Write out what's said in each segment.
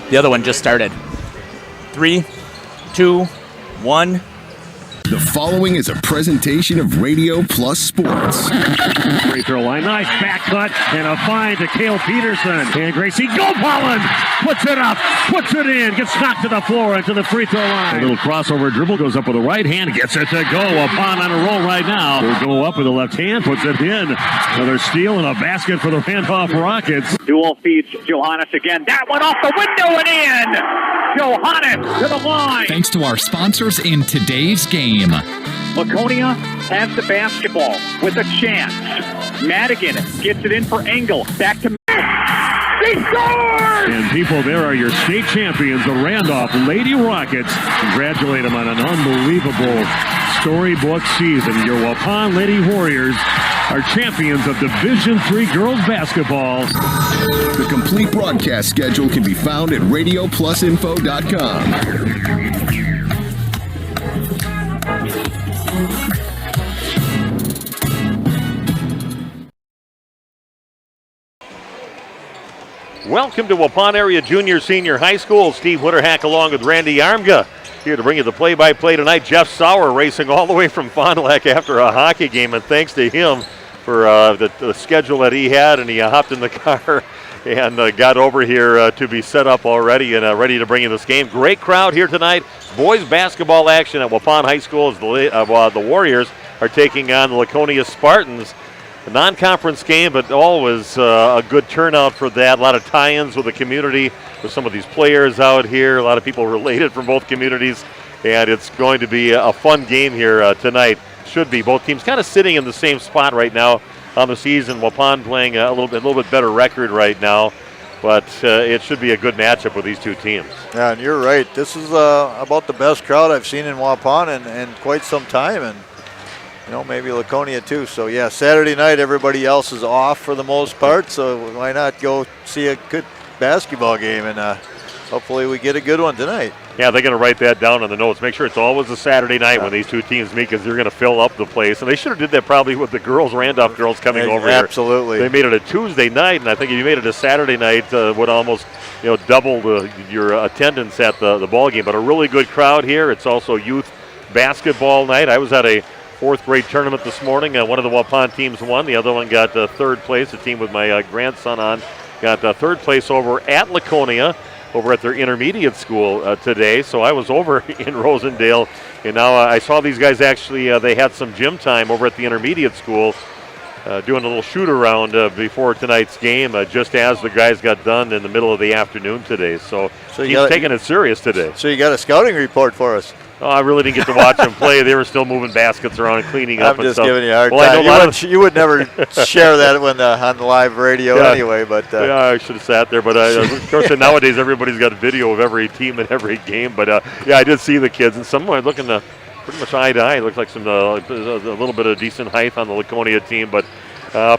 The other one just started. 3, 2, 1. The following is a presentation of Radio Plus Sports. Free throw line, nice back cut, and a find to Cale Peterson. And Gracie Gopalan puts it up, puts it in, gets knocked to the floor and to the free throw line. A little crossover dribble, goes up with the right hand, gets it to go. Waupun on a roll right now. Will go up with the left hand, puts it in. Another steal and a basket for the Randolph Rockets. Dual feeds Johannes again. That one off the window and in. Johannes to the line. Thanks to our sponsors in today's game. Laconia has the basketball with a chance. Madigan gets it in for Engel. Back to Matt. He scores! And people, there are your state champions, the Randolph Lady Rockets. Congratulate them on an unbelievable storybook season. Your Waupun Lady Warriors are champions of Division III girls basketball. The complete broadcast schedule can be found at radioplusinfo.com. Welcome to Waupun Area Junior Senior High School. Steve Witterhack along with Randy Armga here to bring you the play-by-play tonight. Jeff Sauer racing all the way from Fond du Lac after a hockey game, and thanks to him for the schedule that he had, and he hopped in the car and got over here to be set up already and ready to bring you this game. Great crowd here tonight. Boys basketball action at Waupun High School as the Warriors are taking on the Laconia Spartans. A non-conference game, but always a good turnout for that. A lot of tie-ins with the community, with some of these players out here. A lot of people related from both communities, and it's going to be a fun game here tonight. Should be. Both teams kind of sitting in the same spot right now on the season. Waupun playing a little bit better record right now, but it should be a good matchup with these two teams. Yeah, and you're right. This is about the best crowd I've seen in Waupun in quite some time, and maybe Laconia too. So yeah, Saturday night everybody else is off for the most part, so why not go see a good basketball game, and hopefully we get a good one tonight. Yeah, they're going to write that down on the notes. Make sure it's always a Saturday night when these two teams meet, because they're going to fill up the place. And they should have did that probably with the girls, Randolph girls coming over here. Absolutely. They made it a Tuesday night, and I think if you made it a Saturday night, would almost double your attendance at the ball game. But a really good crowd here. It's also youth basketball night. I was at a fourth grade tournament this morning. One of the Waupun teams won. The other one got third place. The team with my grandson on got third place over at Laconia, over at their intermediate school today. So I was over in Rosendale, and now I saw these guys actually, they had some gym time over at the intermediate school doing a little shoot around before tonight's game, just as the guys got done in the middle of the afternoon today. So he's taking it serious today. So you got a scouting report for us? Oh, I really didn't get to watch them play. They were still moving baskets around and cleaning up and stuff. I'm just giving you a hard time. You would never share that when on the live radio anyway. But yeah, I should have sat there. But of course, nowadays everybody's got a video of every team and every game. But yeah, I did see the kids, and some are looking pretty much eye to eye. It looks like some a little bit of decent height on the Laconia team. But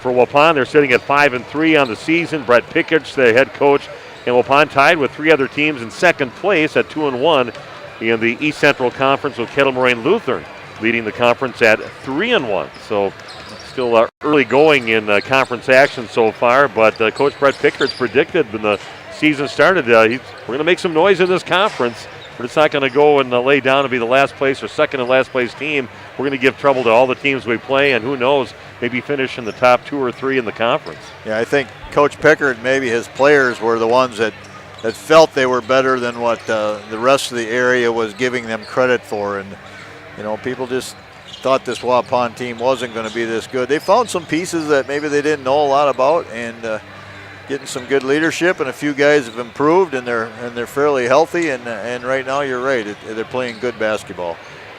for Waupun, they're sitting at 5-3 on the season. Brett Pickich, the head coach, and Waupun tied with three other teams in second place at 2-1. In the East Central Conference, with Kettle Moraine Lutheran leading the conference at 3-1. So still early going in conference action so far, but Coach Brett Pickett's predicted when the season started, we're going to make some noise in this conference, but it's not going to go and lay down and be the last place or second and last place team. We're going to give trouble to all the teams we play, and who knows, maybe finish in the top 2 or 3 in the conference. Yeah, I think Coach Pickett, maybe his players were the ones that felt they were better than what the rest of the area was giving them credit for. And, people just thought this Waupun team wasn't going to be this good. They found some pieces that maybe they didn't know a lot about, and getting some good leadership, and a few guys have improved, and they're fairly healthy. And right now, you're right, they're playing good basketball.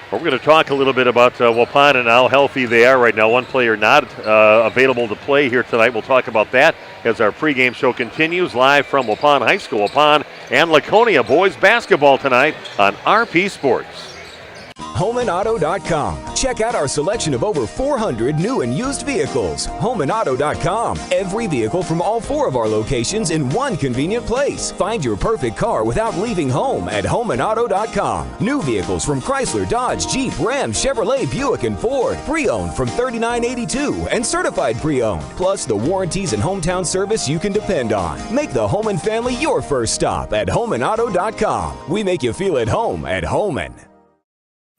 We're going to talk a little bit about Waupun and how healthy they are right now. One player not available to play here tonight. We'll talk about that as our pregame show continues live from Waupun High School. Waupun and Laconia boys basketball tonight on RP Sports. HomeandAuto.com. Check out our selection of over 400 new and used vehicles. HomeandAuto.com. Every vehicle from all 4 of our locations in one convenient place. Find your perfect car without leaving home at HomeandAuto.com. New vehicles from Chrysler, Dodge, Jeep, Ram, Chevrolet, Buick, and Ford. Pre-owned from $39.82 and certified pre-owned. Plus the warranties and hometown service you can depend on. Make the Homan family your first stop at HomeandAuto.com. We make you feel at home at Homan.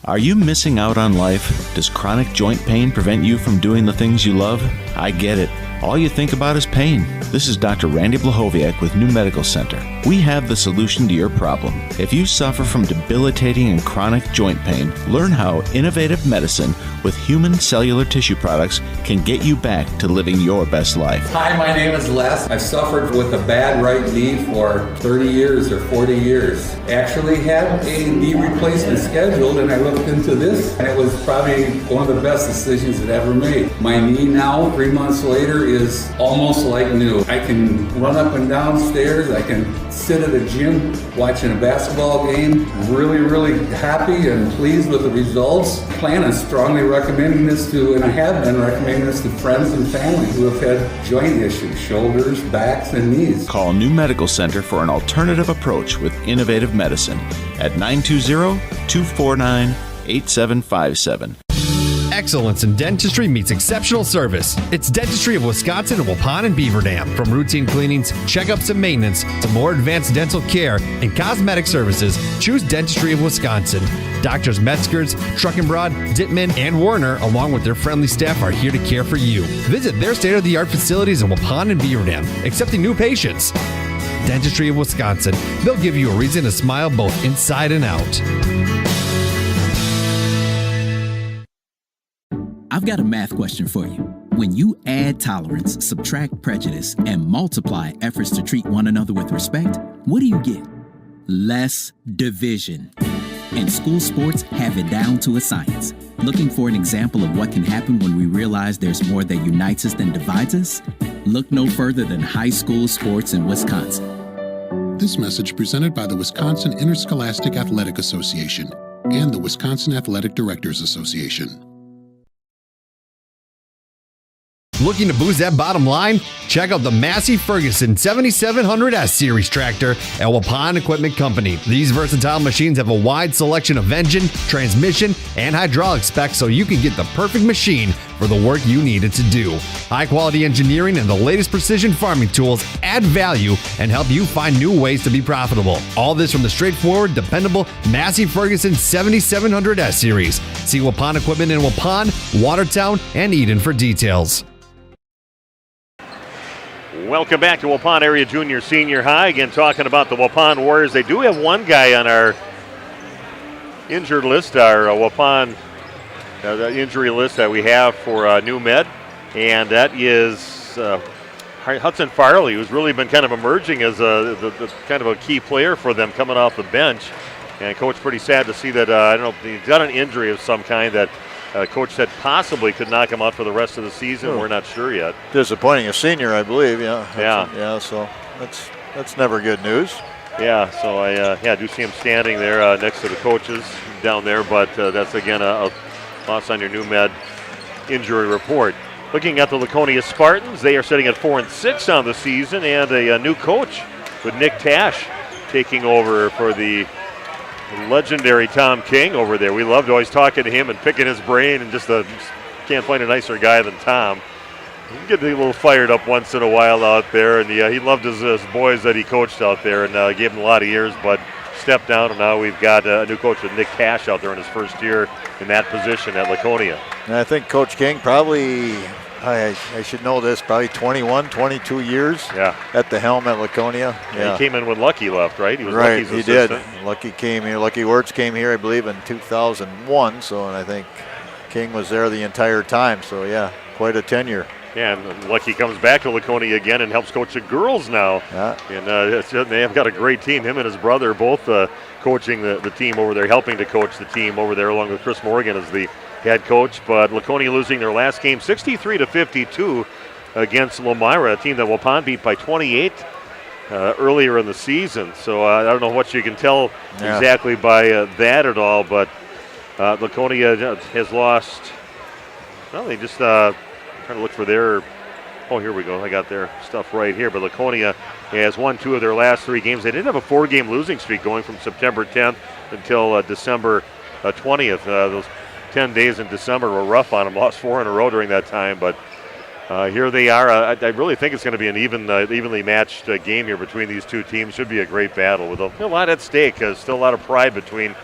Are you missing out on life? Does chronic joint pain prevent you from doing the things you love? I get it. All you think about is pain. This is Dr. Randy Blahoviak with New Medical Center. We have the solution to your problem. If you suffer from debilitating and chronic joint pain, learn how innovative medicine with human cellular tissue products can get you back to living your best life. Hi, my name is Les. I've suffered with a bad right knee for 30 years or 40 years. Actually had a knee replacement scheduled, and I looked into this, and it was probably one of the best decisions I've ever made. My knee now, 3 months later, is almost like new. I can run up and down stairs. I can sit at a gym watching a basketball game. Really happy and pleased with the results. Plan on strongly recommending this to, and I have been recommending this to friends and family who have had joint issues, shoulders, backs, and knees. Call New Medical Center for an alternative approach with innovative medicine at 920-249-8757. Excellence in dentistry meets exceptional service. It's Dentistry of Wisconsin in Waupun and Beaver Dam. From routine cleanings, checkups, and maintenance to more advanced dental care and cosmetic services, choose Dentistry of Wisconsin. Doctors Metzger's, Truckenbrod, Dittman, and Warner, along with their friendly staff, are here to care for you. Visit their state-of-the-art facilities in Waupun and Beaver Dam, accepting new patients. Dentistry of Wisconsin. They'll give you a reason to smile both inside and out. I've got a math question for you. When you add tolerance, subtract prejudice, and multiply efforts to treat one another with respect, what do you get? Less division. And school sports have it down to a science. Looking for an example of what can happen when we realize there's more that unites us than divides us? Look no further than high school sports in Wisconsin. This message presented by the Wisconsin Interscholastic Athletic Association and the Wisconsin Athletic Directors Association. Looking to boost that bottom line? Check out the Massey Ferguson 7700S Series tractor at Waupun Equipment Company. These versatile machines have a wide selection of engine, transmission, and hydraulic specs so you can get the perfect machine for the work you need it to do. High-quality engineering and the latest precision farming tools add value and help you find new ways to be profitable. All this from the straightforward, dependable Massey Ferguson 7700S Series. See Waupun Equipment in Waupun, Watertown, and Eden for details. Welcome back to Waupun Area Junior Senior High. Again, talking about the Waupun Warriors. They do have one guy on our injured list, our Waupun injury list that we have for New Med, and that is Hudson Farley, who's really been kind of emerging as the kind of a key player for them coming off the bench. And Coach, pretty sad to see that, I don't know, he's got an injury of some kind that Coach said possibly could knock him out for the rest of the season. We're not sure yet. Disappointing, a senior, I believe. Yeah. So that's never good news. Yeah. So I do see him standing there next to the coaches down there, but that's again a loss on your New Med injury report. Looking at the Laconia Spartans, they are sitting at 4-6 on the season, and a new coach with Nick Tash taking over for the legendary Tom King over there. We loved always talking to him and picking his brain, and just can't find a nicer guy than Tom. He can get a little fired up once in a while out there, and he loved his boys that he coached out there and gave them a lot of years, but stepped down, and now we've got a new coach with Nick Tash out there in his first year in that position at Laconia. And I think Coach King probably, I should know this, probably 21, 22 years at the helm at Laconia. Yeah. He came in when Lucky left, right? He was right, Lucky's he assistant. did. Lucky came here. Lucky Wirtz came here, I believe, in 2001. And I think King was there the entire time. So, yeah, quite a tenure. Yeah, and Lucky comes back to Laconia again and helps coach the girls now. Yeah. And they have got a great team. Him and his brother both coaching the team over there, helping to coach the team over there, along with Chris Morgan as the head coach. But Laconia losing their last game 63-52 against Lomira, a team that Waupun beat by 28 earlier in the season. So I don't know what you can tell exactly by that at all, but Laconia has lost. Well, they just trying to look for their. Oh, here we go. I got their stuff right here. But Laconia has won 2 of their last 3 games. They did have a 4-game losing streak going from September 10th until December 20th. Those 10 days in December were rough on them. Lost 4 in a row during that time. But here they are. I really think it's going to be an evenly matched game here between these 2 teams. Should be a great battle with a lot at stake. Still a lot of pride between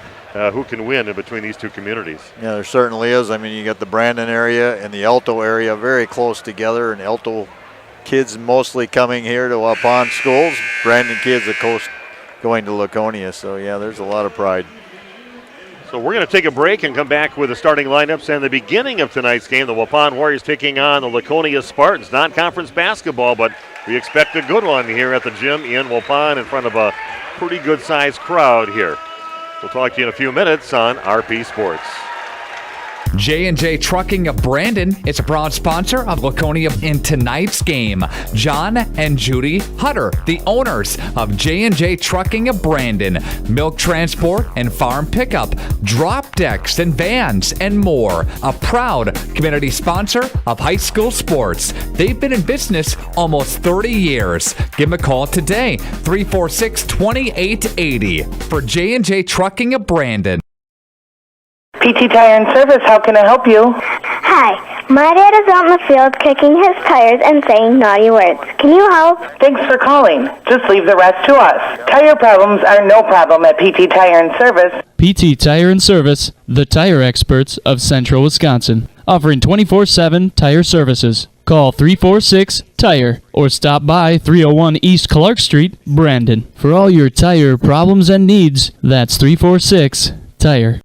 who can win in between these 2 communities. Yeah, there certainly is. I mean, you got the Brandon area and the Alto area very close together, and Alto kids mostly coming here to Waupun schools. Brandon kids, of course, going to Laconia. So, yeah, there's a lot of pride. So we're going to take a break and come back with the starting lineups and the beginning of tonight's game. The Waupun Warriors taking on the Laconia Spartans. Non-conference basketball, but we expect a good one here at the gym in Waupun in front of a pretty good-sized crowd here. We'll talk to you in a few minutes on RP Sports. J&J Trucking of Brandon is a proud sponsor of Laconia in tonight's game. John and Judy Hutter, the owners of J&J Trucking of Brandon. Milk transport and farm pickup, drop decks and vans, and more. A proud community sponsor of high school sports. They've been in business almost 30 years. Give them a call today, 346-2880 for J&J Trucking of Brandon. PT Tire and Service, how can I help you? Hi, my dad is out in the field kicking his tires and saying naughty words. Can you help? Thanks for calling. Just leave the rest to us. Tire problems are no problem at PT Tire and Service. PT Tire and Service, the tire experts of Central Wisconsin, offering 24/7 tire services. Call 346-TIRE or stop by 301 East Clark Street, Brandon. For all your tire problems and needs, that's 346-TIRE.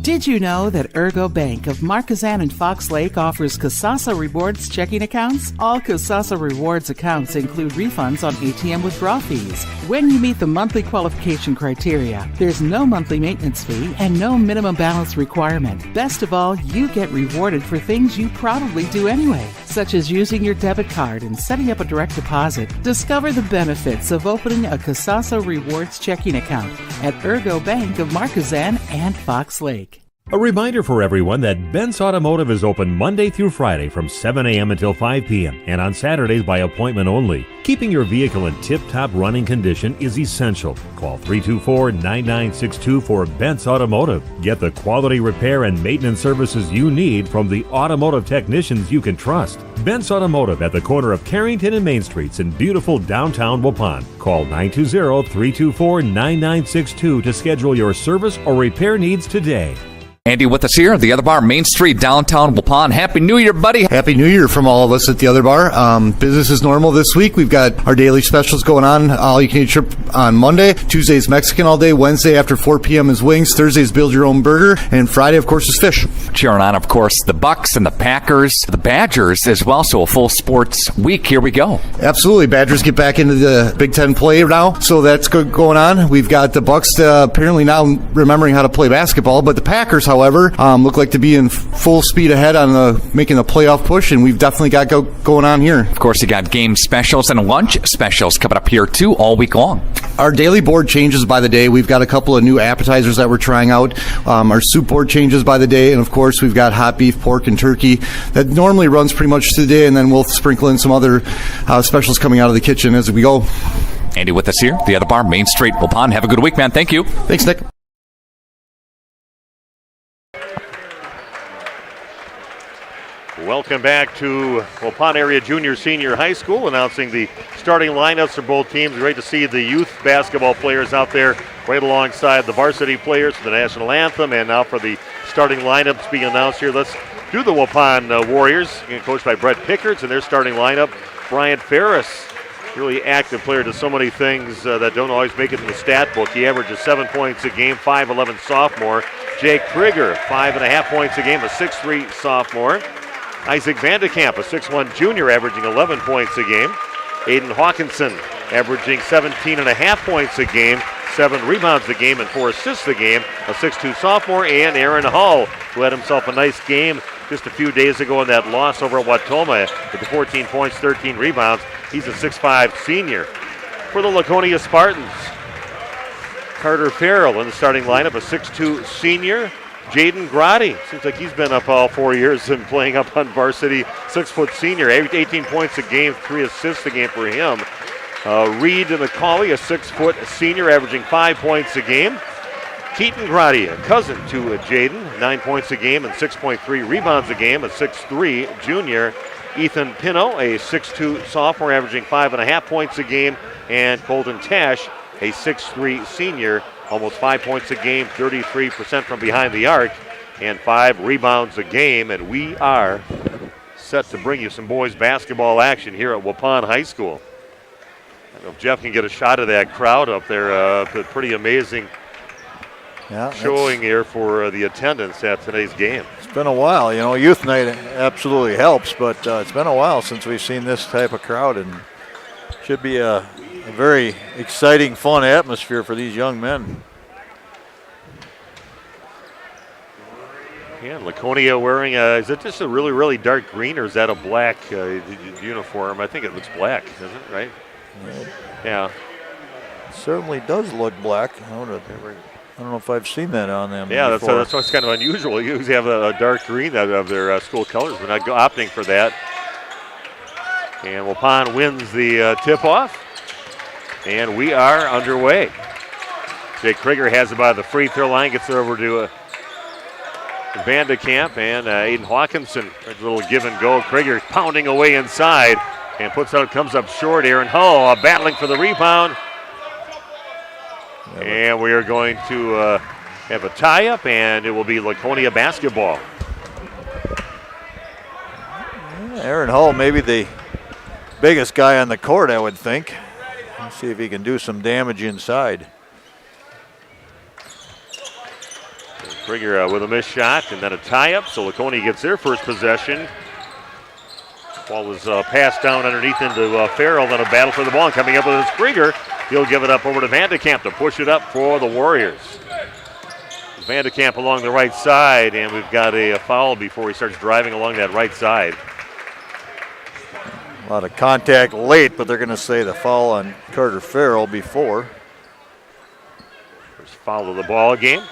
Did you know that Ergo Bank of Marquezan and Fox Lake offers Kasasa Rewards checking accounts? All Kasasa Rewards accounts include refunds on ATM withdrawal fees. When you meet the monthly qualification criteria, there's no monthly maintenance fee and no minimum balance requirement. Best of all, you get rewarded for things you probably do anyway, such as using your debit card and setting up a direct deposit. Discover the benefits of opening a Kasasa Rewards checking account at Ergo Bank of Marquezan and Fox Lake. A reminder for everyone that Bent's Automotive is open Monday through Friday from 7 a.m. until 5 p.m. and on Saturdays by appointment only. Keeping your vehicle in tip-top running condition is essential. Call 324-9962 for Bent's Automotive. Get the quality repair and maintenance services you need from the automotive technicians you can trust. Bent's Automotive at the corner of Carrington and Main Streets in beautiful downtown Waupun. Call 920-324-9962 to schedule your service or repair needs today. Andy with us here, the Other Bar, Main Street, downtown Waupun. Happy New Year, buddy. Happy New Year from all of us at the Other Bar. Business is normal this week. We've got our daily specials going on. All you can eat trip on Monday. Tuesday's Mexican all day. Wednesday after 4 p.m. is wings. Thursday's build your own burger. And Friday, of course, is fish. Cheering on, of course, the Bucks and the Packers, the Badgers as well. So a full sports week. Here we go. Absolutely. Badgers get back into the Big Ten play now. So that's good going on. We've got the Bucks apparently now remembering how to play basketball. But the Packers, however, look like to be in full speed ahead on making the playoff push, and we've definitely got going on here. Of course, you got game specials and lunch specials coming up here, too, all week long. Our daily board changes by the day. We've got a couple of new appetizers that we're trying out. Our soup board changes by the day, and, of course, we've got hot beef, pork, and turkey. That normally runs pretty much today, and then we'll sprinkle in some other specials coming out of the kitchen as we go. Andy with us here, the Other Bar, Main Street, Waupun. Have a good week, man. Thank you. Thanks, Nick. Welcome back to Waupun Area Junior Senior High School, announcing the starting lineups for both teams. Great to see the youth basketball players out there right alongside the varsity players for the national anthem, and now for the starting lineups being announced here. Let's do the Waupun Warriors, coached by Brett Pickards, and their starting lineup. Bryant Ferris, really active player, does so many things that don't always make it in the stat book. He averages 7 points a game, 5'11" sophomore. Jake Krieger, 5.5 points a game, a 6'3" sophomore. Isaac Vandekamp, a 6'1" junior, averaging 11 points a game. Aiden Hawkinson, averaging 17.5 points a game, 7 rebounds a game, and 4 assists a game, a 6'2" sophomore. And Aaron Hull, who had himself a nice game just a few days ago in that loss over at Wautoma with the 14 points, 13 rebounds. He's a 6'5" senior. For the Laconia Spartans, Carter Farrell in the starting lineup, a 6'2" senior, Jaden Grotti. Seems like he's been up all 4 years and playing up on varsity. 6-foot senior, 18 points a game, 3 assists a game for him. Reed McCauley, a 6-foot senior, averaging 5 points a game. Keaton Grotti, a cousin to Jaden, 9 points a game and 6.3 rebounds a game, a 6'3 junior. Ethan Pino, a 6'2 sophomore, averaging 5.5 points a game. And Colton Tash, a 6'3 senior, almost 5 points a game, 33% from behind the arc, and 5 rebounds a game. And we are set to bring you some boys basketball action here at Waupun High School. I don't know if Jeff can get a shot of that crowd up there. Pretty amazing showing here for the attendance at today's game. It's been a while. You know, youth night absolutely helps, but it's been a while since we've seen this type of crowd, and should be a very exciting, fun atmosphere for these young men. Yeah, Laconia wearing is it just a really, really dark green, or is that a black uniform? I think it looks black, isn't it, right? Yeah. It certainly does look black. I don't know if I've seen that on them. Yeah, before. that's what's kind of unusual. You usually have a dark green of their school colors. We're not opting for that. And Waupun wins the tip-off. And we are underway. Jake Krieger has it by the free throw line, gets it over to Van de Kamp and Aiden Hawkinson. A little give and go. Krieger pounding away inside and comes up short. Aaron Hull battling for the rebound. And we are going to have a tie-up, and it will be Laconia basketball. Aaron Hull, maybe the biggest guy on the court, I would think. Let's see if he can do some damage inside. Krieger with a missed shot, and then a tie-up, so Laconia gets their first possession. Ball was passed down underneath into Farrell, then a battle for the ball, and coming up with his Krieger. He'll give it up over to Van de Kamp to push it up for the Warriors. Van de Kamp along the right side, and we've got a foul before he starts driving along that right side. A lot of contact late, but they're going to say the foul on Carter Farrell before. First foul of the ball game.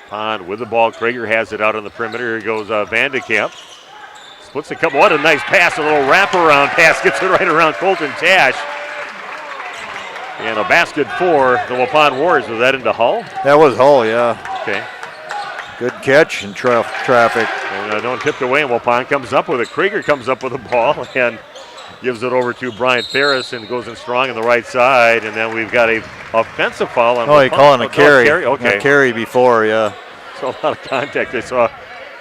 Pond with the ball. Krieger has it out on the perimeter. Here goes Van de Kamp. Splits a couple. What a nice pass, a little wraparound pass. Gets it right around Colton Tash. And a basket for the Waupun Warriors. Was that into Hull? That was Hull, yeah. Okay. Good catch and traffic. And no one tipped away, and Waupun comes up with it. Krieger comes up with the ball and gives it over to Brian Ferris and goes in strong on the right side. And then we've got a offensive foul on Waupun. Calling a carry. Okay. A carry before, yeah. So a lot of contact. I saw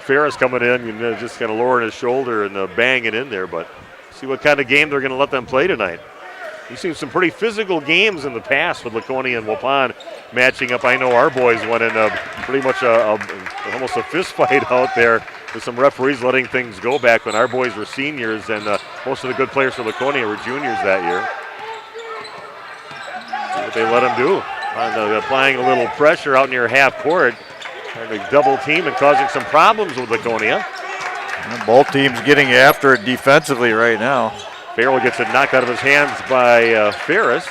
Ferris coming in and just kind of lowering his shoulder and banging in there. But see what kind of game they're going to let them play tonight. You've seen some pretty physical games in the past with Laconia and Waupun matching up. I know our boys went in pretty much almost a fist fight out there with some referees letting things go back when our boys were seniors, and most of the good players for Laconia were juniors that year. See what they let them do. Applying a little pressure out near half court, trying to double team and causing some problems with Laconia. And both teams getting after it defensively right now. Farrell gets it knocked out of his hands by Ferris.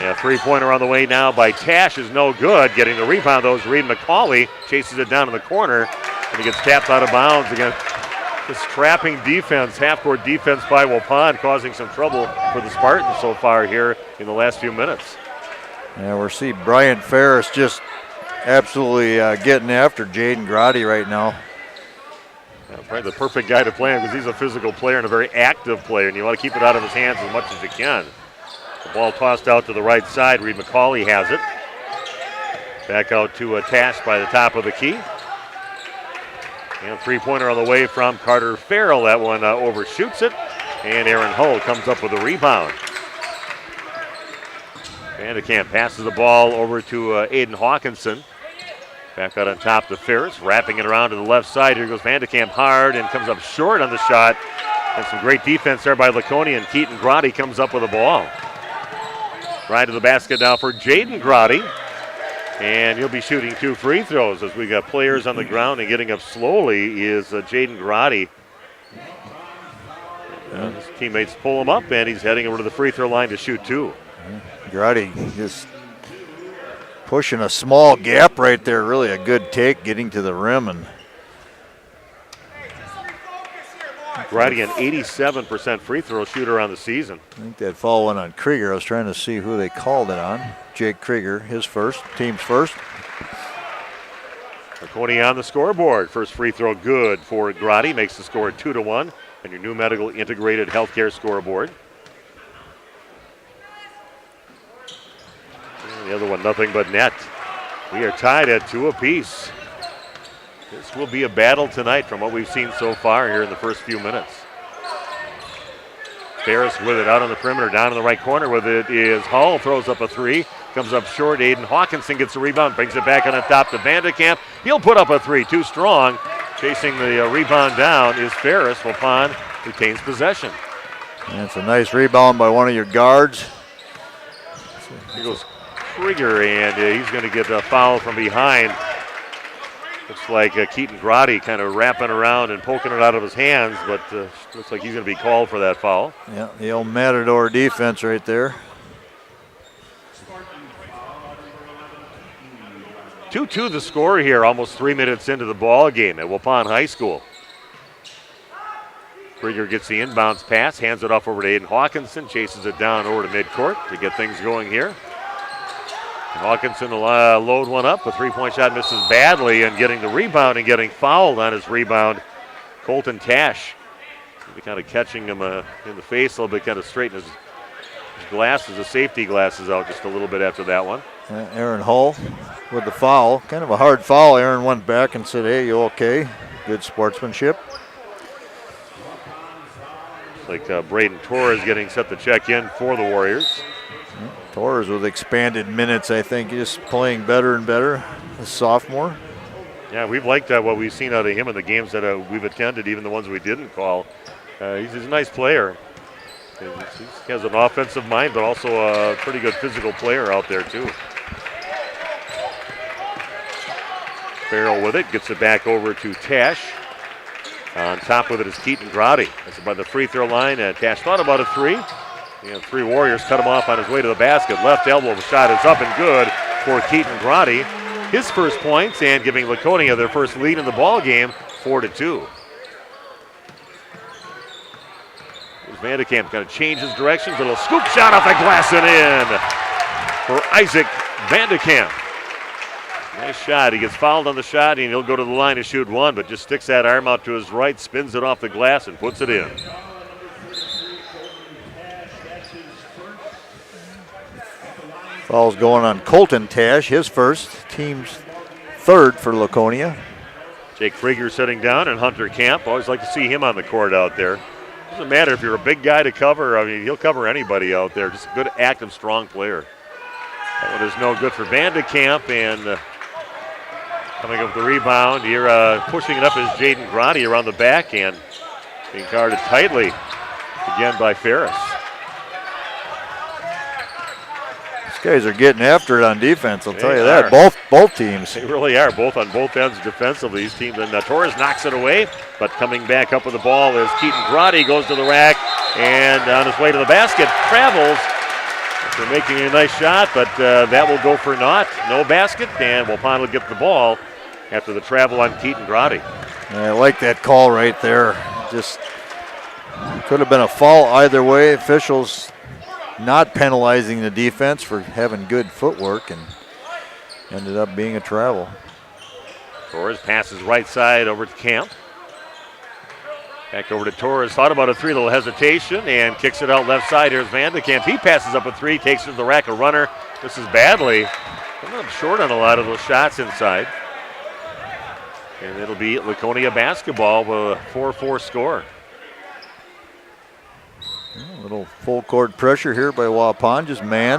Yeah, three-pointer on the way now by Tash is no good. Getting the rebound, though, is Reed McCauley. Chases it down in the corner, and he gets tapped out of bounds again. This trapping defense, half-court defense by Waupun, causing some trouble for the Spartans so far here in the last few minutes. Yeah, we're seeing Brian Ferris just absolutely getting after Jaden Grotti right now. Probably the perfect guy to play him because he's a physical player and a very active player, and you want to keep it out of his hands as much as you can. The ball tossed out to the right side. Reed McCauley has it. Back out to Tash by the top of the key. And three-pointer on the way from Carter Farrell. That one overshoots it, and Aaron Hull comes up with a rebound. Van de Kamp passes the ball over to Aiden Hawkinson. Back out on top to Ferris, wrapping it around to the left side. Here goes Van de Kamp hard and comes up short on the shot. And some great defense there by Laconia, and Keaton Grotti comes up with the ball. Right to the basket now for Jaden Grotti. And he'll be shooting 2 free throws as we got players on the ground, and getting up slowly is Jaden Grotti. His teammates pull him up, and he's heading over to the free throw line to shoot 2. Grotti just pushing a small gap right there. Really a good take, getting to the rim. And Grady, an 87% free throw shooter on the season. I think that foul went on Krieger. I was trying to see who they called it on. Jake Krieger, his first, team's first. Laconia on the scoreboard. First free throw good for Grady. Makes the score 2-1 on your new medical integrated healthcare scoreboard. And the other one, nothing but net. We are tied at 2 apiece. This will be a battle tonight from what we've seen so far here in the first few minutes. Ferris with it out on the perimeter, down in the right corner with it is Hull, throws up a 3, comes up short. Aiden Hawkinson gets the rebound, brings it back on the top to Vandekamp. He'll put up a 3, too strong. Chasing the rebound down is Ferris. Waupun retains possession. And it's a nice rebound by one of your guards. Here goes Krieger, and he's going to get a foul from behind. Looks like Keaton Grady kind of wrapping around and poking it out of his hands, but looks like he's going to be called for that foul. Yeah, the old Matador defense right there. 2-2 the score here, almost 3 minutes into the ball game at Waupun High School. Krieger gets the inbounds pass, hands it off over to Aiden Hawkinson, chases it down over to midcourt to get things going here. Hawkinson will load one up. A three-point shot misses badly, and getting the rebound and getting fouled on his rebound, Colton Tash. He'll be kind of catching him in the face a little bit, kind of straighten his glasses, his safety glasses out just a little bit after that one. Aaron Hull with the foul. Kind of a hard foul. Aaron went back and said, hey, you okay? Good sportsmanship. Like Braden Torres getting set to check in for the Warriors. Torres with expanded minutes, I think, just playing better and better as sophomore. Yeah, we've liked what we've seen out of him in the games that we've attended, even the ones we didn't call. He's a nice player. He has an offensive mind, but also a pretty good physical player out there, too. Farrell with it, gets it back over to Tash. On top with it is Keaton Grady. That's by the free throw line. Tash thought about a 3. And 3 Warriors cut him off on his way to the basket. Left elbow shot is up and good for Keaton Grady. His first points and giving Laconia their first lead in the ball game, 4-2. Here's Vandekamp going to change his directions. A little scoop shot off the glass and in for Isaac Vandekamp. Nice shot. He gets fouled on the shot, and he'll go to the line to shoot 1, but just sticks that arm out to his right, spins it off the glass, and puts it in. Foul's going on Colton Tash, his first, team's third for Laconia. Jake Krieger sitting down, and Hunter Camp. Always like to see him on the court out there. Doesn't matter if you're a big guy to cover. I mean, he'll cover anybody out there. Just a good, active, strong player. That one is no good for Vandekamp, and coming up with the rebound here, pushing it up is Jaden Grady around the backhand. Being guarded tightly again by Ferris. Guys are getting after it on defense, I'll tell you that. Both teams. They really are, both on both ends defensively. These teams, and Torres knocks it away, but coming back up with the ball is Keaton Grady, goes to the rack, and on his way to the basket, travels after making a nice shot, but that will go for naught. No basket, and Waupun will get the ball after the travel on Keaton Grady. I like that call right there. Just could have been a foul either way. Officials not penalizing the defense for having good footwork, and ended up being a travel. Torres passes right side over to Camp. Back over to Torres. Thought about a 3, little hesitation, and kicks it out left side. Here's Vandekamp. He passes up a 3, takes it to the rack, a runner. This is badly. Coming up short on a lot of those shots inside. And it'll be Laconia basketball with a 4-4 score. A little full court pressure here by Waupun, just man.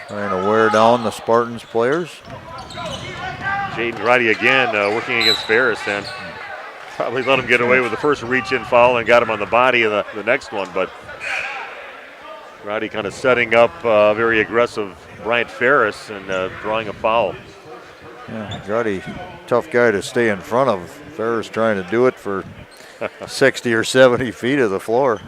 Trying to wear down the Spartans players. Jaden Grady again working against Ferris, and probably let him get away with the first reach-in foul and got him on the body of the next one, but Grady kind of setting up very aggressive Bryant Ferris and drawing a foul. Yeah, Grady, tough guy to stay in front of. Ferris trying to do it for 60 or 70 feet of the floor.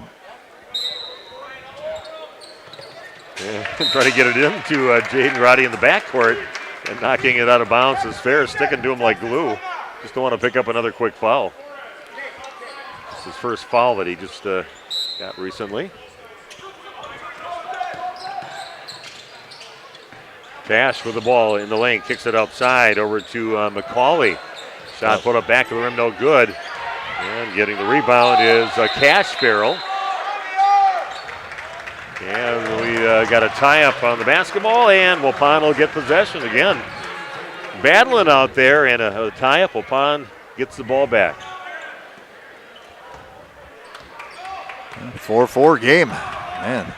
And try to get it into Jaden Roddy in the backcourt, and knocking it out of bounds is fair, sticking to him like glue. Just don't want to pick up another quick foul. It's his first foul that he just got recently. Cash with the ball in the lane, kicks it outside over to McCauley. Shot put up back of the rim, no good. And getting the rebound is Cash Farrell. And we got a tie-up on the basketball, and Waupun will get possession again. Battling out there, and a tie-up. Waupun gets the ball back. 4-4 game. Man,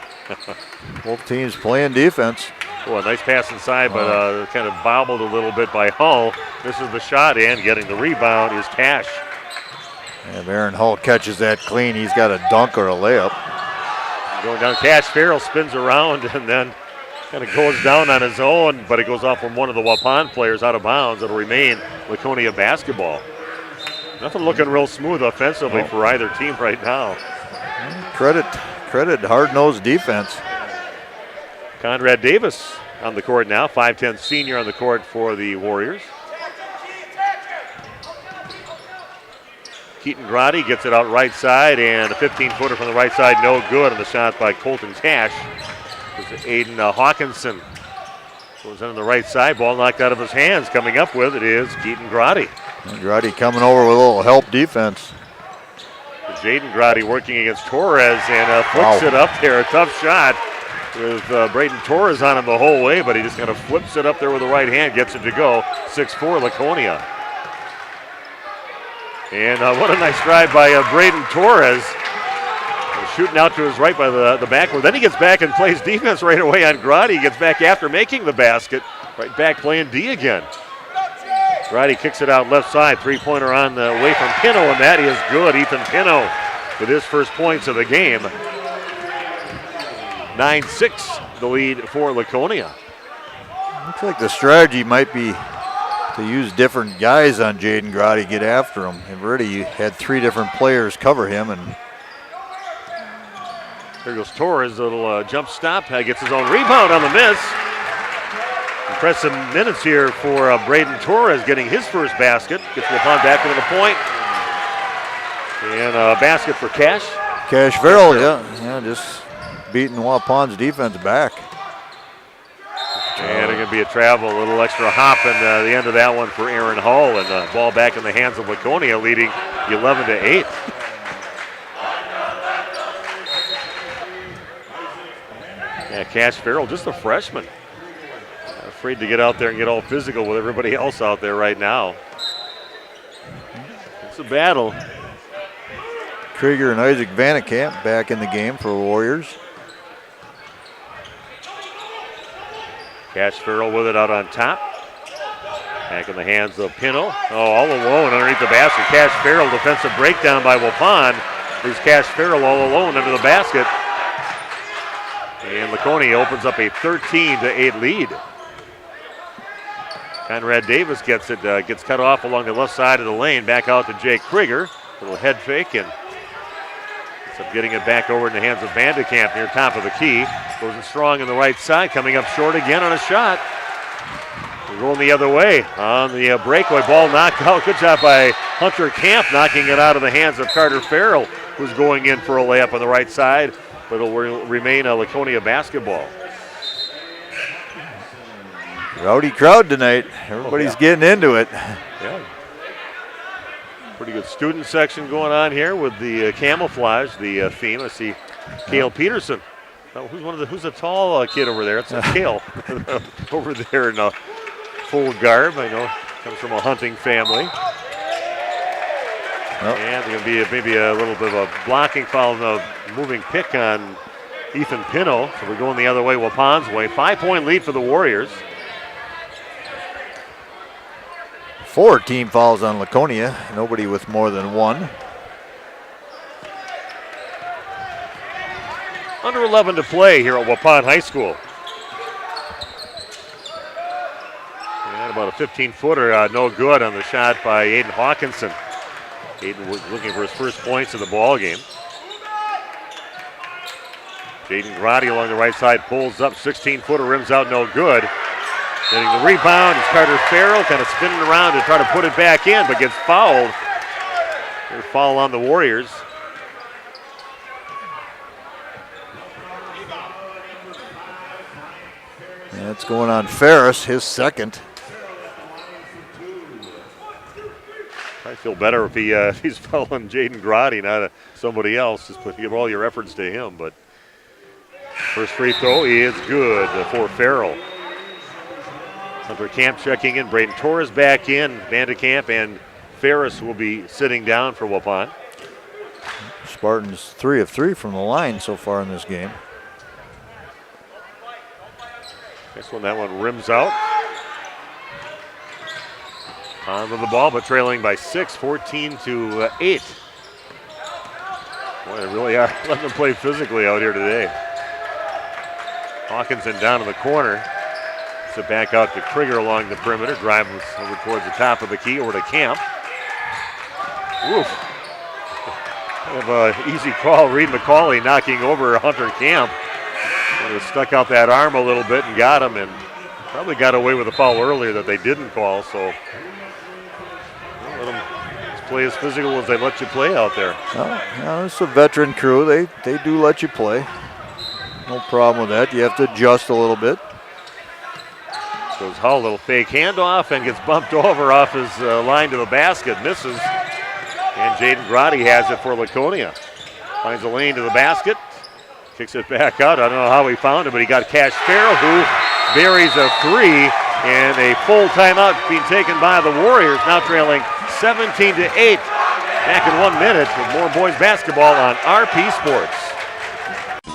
both teams playing defense. Oh, a nice pass inside, but kind of bobbled a little bit by Hull. Misses the shot, and getting the rebound is Cash. And if Aaron Hull catches that clean, he's got a dunk or a layup. Going down, Cash Farrell spins around and then kind of goes down on his own, but it goes off from one of the Waupun players out of bounds. It'll remain Laconia basketball. Nothing looking real smooth offensively for either team right now. Credit hard-nosed defense. Conrad Davis on the court now, 5'10" senior on the court for the Warriors. Keaton Grotti gets it out right side, and a 15-footer from the right side, no good on the shot by Colton Cash. It's Aiden Hawkinson. Goes in on the right side, ball knocked out of his hands. Coming up with it is Keaton Grotti. Grotti coming over with a little help defense. Jaden Grotti working against Torres and flips it up there. A tough shot with Braden Torres on him the whole way, but he just kind of flips it up there with the right hand, gets it to go. 6'4" Laconia. And what a nice drive by Braden Torres. Shooting out to his right by the backward. Then he gets back and plays defense right away on Grotti. He gets back after making the basket. Right back playing D again. Grotti kicks it out left side. Three-pointer on the way from Pino, and that is good. Ethan Pino with his first points of the game. 9-6 the lead for Laconia. Looks like the strategy might be to use different guys on Jaden Grotti, get after him. And already had three different players cover him. And there goes Torres, a little jump stop. Gets his own rebound on the miss. Impressive minutes here for Braden Torres getting his first basket. Gets Waupun back into the point. And a basket for Cash. Cash Farrell, yeah, just beating Waupun's defense back. And it's going to be a travel, a little extra hop in the end of that one for Aaron Hull. And the ball back in the hands of Laconia, leading 11-8. Yeah, Cash Farrell, just a freshman. Afraid to get out there and get all physical with everybody else out there right now. It's a battle. Krieger and Isaac Vannekamp back in the game for the Warriors. Cash Farrell with it out on top. Back in the hands of Pino. Oh, all alone underneath the basket. Cash Farrell, defensive breakdown by Waupun. There's Cash Farrell all alone under the basket. And Laconia opens up a 13-8 lead. Conrad Davis gets it, gets cut off along the left side of the lane. Back out to Jake Krieger. Little head fake, and ends up getting it back over in the hands of Vandekamp near top of the key. Goes in strong on the right side, coming up short again on a shot. We're going the other way on the breakaway. Ball knocked out. Good job by Hunter Camp, knocking it out of the hands of Carter Farrell, who's going in for a layup on the right side. But it'll remain a Laconia basketball. Rowdy crowd tonight. Everybody's getting into it. Yeah. Pretty good student section going on here with the camouflage, the theme. I see Cale Peterson. Oh, who's the tall kid over there? It's Cale over there in a full garb. I know comes from a hunting family. And there's going to be maybe a little bit of a blocking foul, moving pick on Ethan Pino. So we're going the other way, Waupun's way. 5-point lead for the Warriors. 4 team fouls on Laconia. Nobody with more than 1. Under 11 to play here at Waupun High School. And about a 15-footer, no good on the shot by Aiden Hawkinson. Aiden was looking for his first points of the ball game. Jaden Grotti along the right side pulls up, 16-footer, rims out, no good. Getting the rebound is Carter Farrell, kind of spinning around to try to put it back in, but gets fouled. There's a foul on the Warriors. That's going on Ferris, his second. I feel better if he's fouling Jaden Grotti, not somebody else. Just give all your efforts to him. But first free throw is good for Farrell. Hunter Camp checking in. Braden Torres back in. Vandekamp and Ferris will be sitting down for Waupun. Spartans 3 of 3 from the line so far in this game. Next one, that one rims out. On with the ball, but trailing by 6, 14-8. Boy, they really are letting them play physically out here today. Hawkinson down in the corner. So back out to Krieger along the perimeter. Drives over towards the top of the key, over to Camp. Woof. Kind of an easy call. Reed McCauley knocking over Hunter Camp. Stuck out that arm a little bit and got him, and probably got away with a foul earlier that they didn't call. So let them play as physical as they let you play out there. No, it's a veteran crew. They do let you play. No problem with that. You have to adjust a little bit. Goes Hull, little fake handoff, and gets bumped over off his line to the basket. Misses, and Jaden Grotti has it for Laconia. Finds a lane to the basket. Kicks it back out. I don't know how he found it, but he got Cash Farrell, who buries a three, and a full timeout being taken by the Warriors, now trailing 17-8. Back in 1 minute with more boys basketball on RP Sports.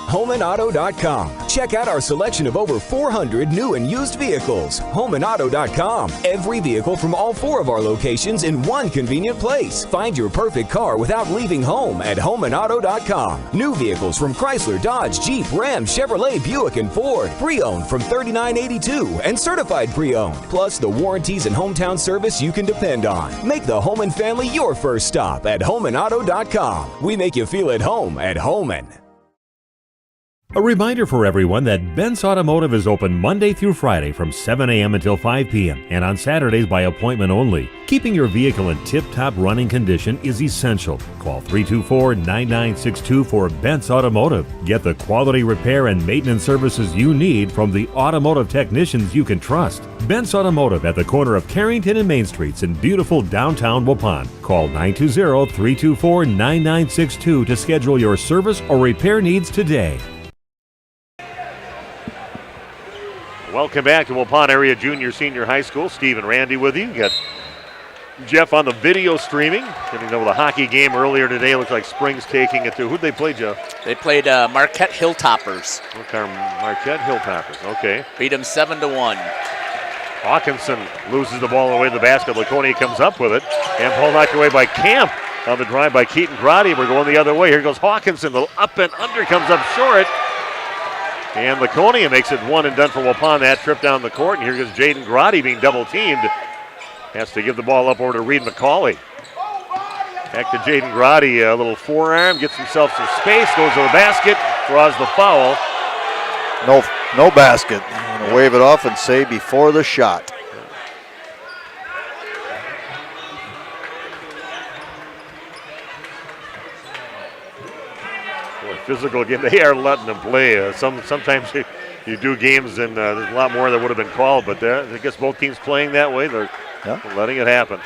HomeandAuto.com. Check out our selection of over 400 new and used vehicles. HomeandAuto.com. Every vehicle from all 4 of our locations in one convenient place. Find your perfect car without leaving home at HomeandAuto.com. New vehicles from Chrysler, Dodge, Jeep, Ram, Chevrolet, Buick, and Ford. Pre-owned from $39.82 and certified pre-owned. Plus the warranties and hometown service you can depend on. Make the Holman family your first stop at HomeandAuto.com. We make you feel at home at Holman. A reminder for everyone that Ben's Automotive is open Monday through Friday from 7 a.m. until 5 p.m. and on Saturdays by appointment only. Keeping your vehicle in tip-top running condition is essential. Call 324-9962 for Ben's Automotive. Get the quality repair and maintenance services you need from the automotive technicians you can trust. Ben's Automotive at the corner of Carrington and Main Streets in beautiful downtown Waupun. Call 920-324-9962 to schedule your service or repair needs today. Welcome back to Waupun Area Junior Senior High School. Steve and Randy with you. You got Jeff on the video streaming. Getting over the hockey game earlier today. Looks like Springs taking it to. Who'd they play, Jeff? They played Marquette Hilltoppers. Okay, Marquette Hilltoppers. Okay. Beat them 7-1. Hawkinson loses the ball away to the basket. Laconia comes up with it. And ball knocked away by Camp on the drive by Keaton Grotti. We're going the other way. Here goes Hawkinson. The up and under comes up short. And Laconia makes it one and done for Waupun. That trip down the court. And here goes Jaden Grotti being double teamed. Has to give the ball up over to Reed McCauley. Back to Jaden Grotti. A little forearm. Gets himself some space. Goes to the basket. Draws the foul. No basket. I'm going to wave it off and say before the shot. Physical game. They are letting them play. Sometimes you do games and there's a lot more that would have been called, but I guess both teams playing that way. They're letting it happen.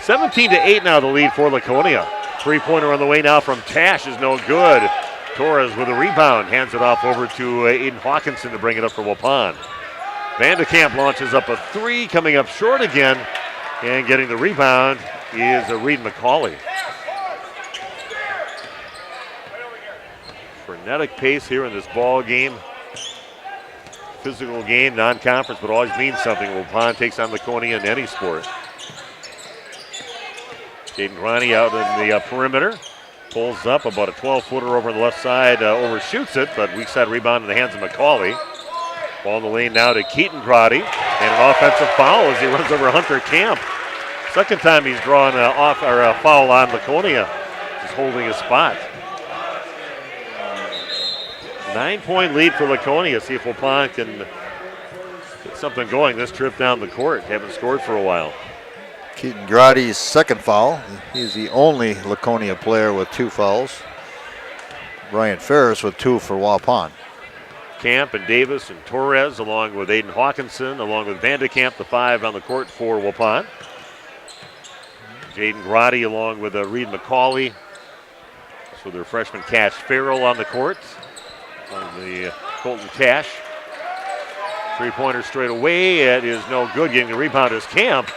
17-8 now the lead for Laconia. Three-pointer on the way now from Tash is no good. Torres with a rebound. Hands it off over to Aiden Hawkinson to bring it up for Waupun. Vandekamp launches up a three, coming up short again. And getting the rebound is Reed McCauley. Frenetic pace here in this ball game. Physical game, non-conference, but always means something. Waupun takes on Laconia in any sport. Jaden Grotti out in the perimeter. Pulls up about a 12-footer over on the left side, overshoots it, but weak side rebound in the hands of McCauley. Ball in the lane now to Keaton Grotti, and an offensive foul as he runs over Hunter Camp. Second time he's drawn a foul on Laconia, just holding his spot. 9-point lead for Laconia. See if Waupun can get something going this trip down the court. Haven't scored for a while. Keaton Grotti's second foul. He's the only Laconia player with 2 fouls. Brian Ferris with 2 for Waupun. Camp and Davis and Torres, along with Aiden Hawkinson, along with Vandekamp, the 5 on the court for Waupun. Jaden Grotti along with Reed McCauley. So their freshman Cash Farrell on the court. On the Colton Cash. 3-pointer straight away. It is no good. Getting the rebound is Camp.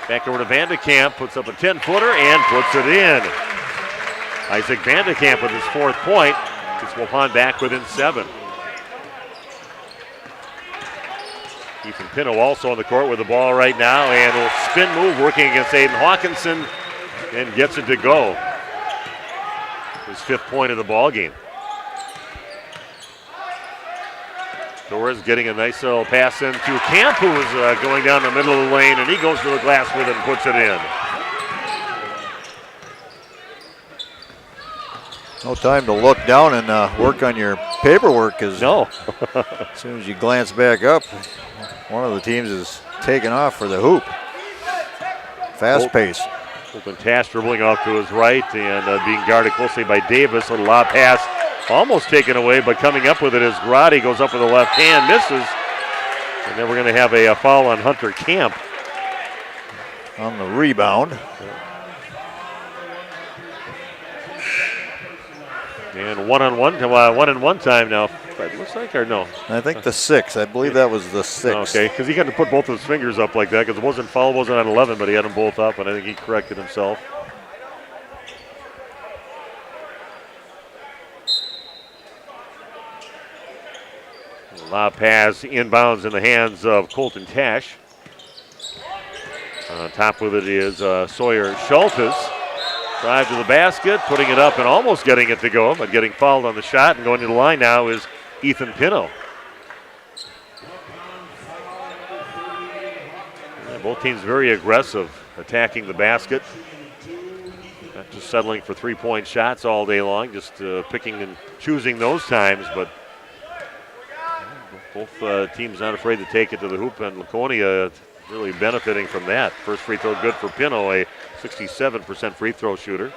Back over to Vandekamp. Puts up a 10-footer and puts it in. Isaac Vandekamp with his 4th point. Gets Waupun back within 7. Ethan Pino also on the court with the ball right now, and a spin move working against Aiden Hawkinson and gets it to go. His 5th point of the ball game. Torres getting a nice little pass in to Camp, who is going down the middle of the lane, and he goes to the glass with it and puts it in. No time to look down and work on your paperwork, because no. As soon as you glance back up, one of the teams is taking off for the hoop. Fast pace. Colton Tash dribbling off to his right and being guarded closely by Davis. Little lob pass almost taken away, but coming up with it is Grotti. Goes up with the left hand, misses. And then we're going to have a foul on Hunter Camp. On the rebound. And one-on-one time now. It looks like, or no? I think the 6. I believe that was the 6. Okay, because he had to put both of his fingers up like that because it wasn't foul, wasn't on 11, but he had them both up, and I think he corrected himself. Lob pass inbounds in the hands of Colton Tash. On top with it is Sawyer Schultes. Drive to the basket, putting it up and almost getting it to go, but getting fouled on the shot, and going to the line now is Ethan Pino. Yeah, both teams very aggressive, attacking the basket. Not just settling for 3-point shots all day long, just picking and choosing those times, but both teams not afraid to take it to the hoop, and Laconia really benefiting from that. First free throw good for Pino, a 67% free throw shooter.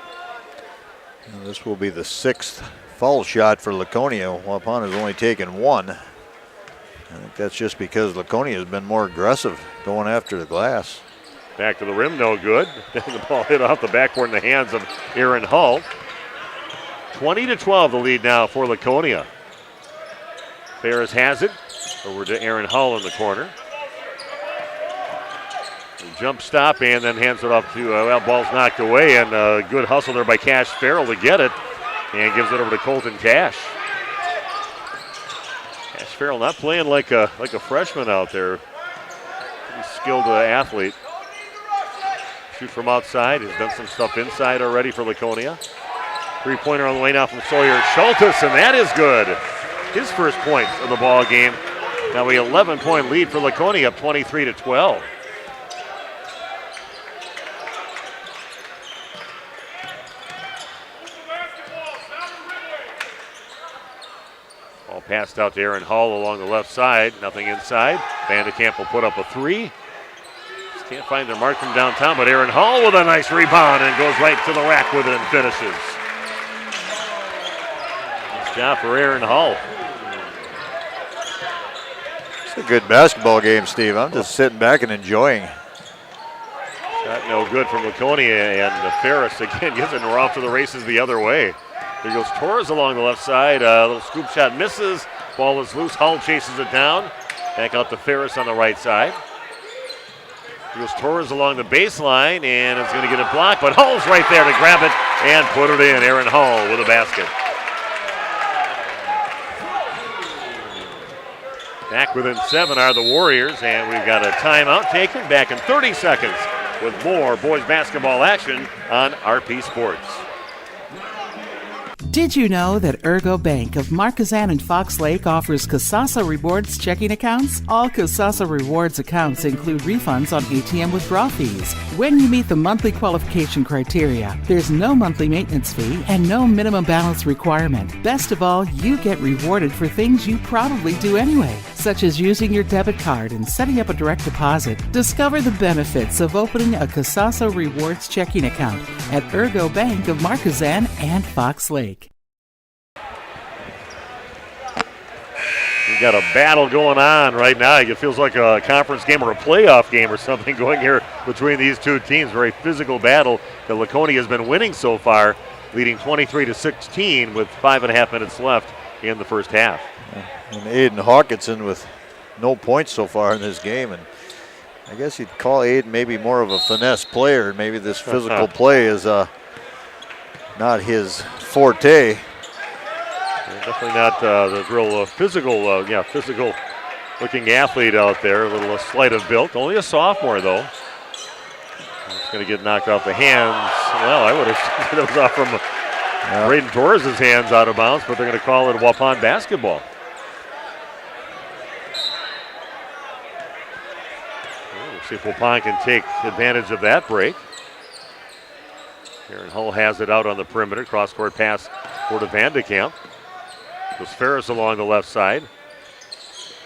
And this will be the 6th foul shot for Laconia. Waupun has only taken 1. I think that's just because Laconia has been more aggressive going after the glass. Back to the rim, no good. The ball hit off the backboard in the hands of Aaron Hull. 20-12 the lead now for Laconia. Ferris has it. Over to Aaron Hull in the corner. Jump stop and then hands it off to, ball's knocked away, and good hustle there by Cash Farrell to get it, and gives it over to Colton Tash. Cash Farrell not playing like a freshman out there. Pretty skilled athlete. Shoot from outside, has done some stuff inside already for Laconia. 3-pointer on the way now from Sawyer Schultes, and that is good. His first point of the ball game. Now we 11-point lead for Laconia, up 23-12. Ball passed out to Aaron Hall along the left side. Nothing inside. Vandekamp will put up a 3. Just can't find their mark from downtown, but Aaron Hall with a nice rebound and goes right to the rack with it and finishes. Nice job for Aaron Hall. It's a good basketball game, Steve. I'm just sitting back and enjoying. Shot no good from Laconia, and Ferris again gets it, and we're off to the races the other way. There goes Torres along the left side. A little scoop shot misses. Ball is loose. Hull chases it down. Back out to Ferris on the right side. Here goes Torres along the baseline, and it's going to get it blocked, but Hull's right there to grab it and put it in. Aaron Hull with a basket. Back within 7 are the Warriors, and we've got a timeout taken. Back in 30 seconds with more boys basketball action on RP Sports. Did you know that Ergo Bank of Marquezan and Fox Lake offers Casasa Rewards checking accounts? All Casasa Rewards accounts include refunds on ATM withdrawal fees. When you meet the monthly qualification criteria, there's no monthly maintenance fee and no minimum balance requirement. Best of all, you get rewarded for things you probably do anyway, such as using your debit card and setting up a direct deposit. Discover the benefits of opening a Casasa Rewards checking account at Ergo Bank of Marquezan and Fox Lake. We've got a battle going on right now. It feels like a conference game or a playoff game or something going here between these two teams. Very physical battle that Laconia has been winning so far, leading 23-16 with 5.5 minutes left in the first half. And Aiden Hawkinson with no points so far in this game. And I guess you'd call Aiden maybe more of a finesse player. Maybe this physical play is not his forte. Definitely not the real physical looking athlete out there. A little slight of built. Only a sophomore, though. It's going to get knocked off the hands. Well, I would have said it was off from Braden Torres' hands out of bounds, but they're going to call it Waupun basketball. We'll see if Waupun can take advantage of that break. Aaron Hull has it out on the perimeter. Cross-court pass for to Vandekamp. Goes Ferris along the left side.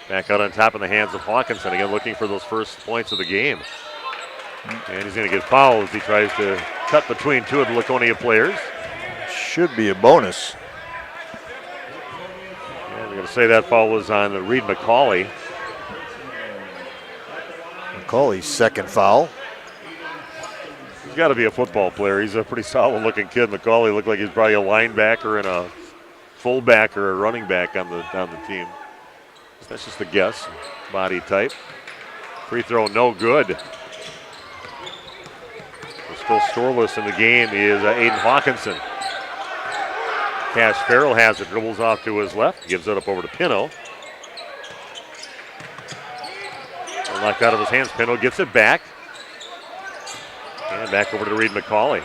Back out on top in the hands of Hawkinson. Again, looking for those first points of the game. And he's going to get fouled as he tries to cut between two of the Laconia players. Should be a bonus. And we're going to say that foul was on Reed McCauley. McCauley's second foul. He's got to be a football player. He's a pretty solid-looking kid. McCauley looked like he's probably a linebacker and a fullback or a running back on the team. That's just a guess. Body type. Free throw no good. Still scoreless in the game is Aiden Hawkinson. Cash Farrell has it, dribbles off to his left, gives it up over to Pino. Knocked out of his hands. Pino gets it back. And back over to Reed McCauley.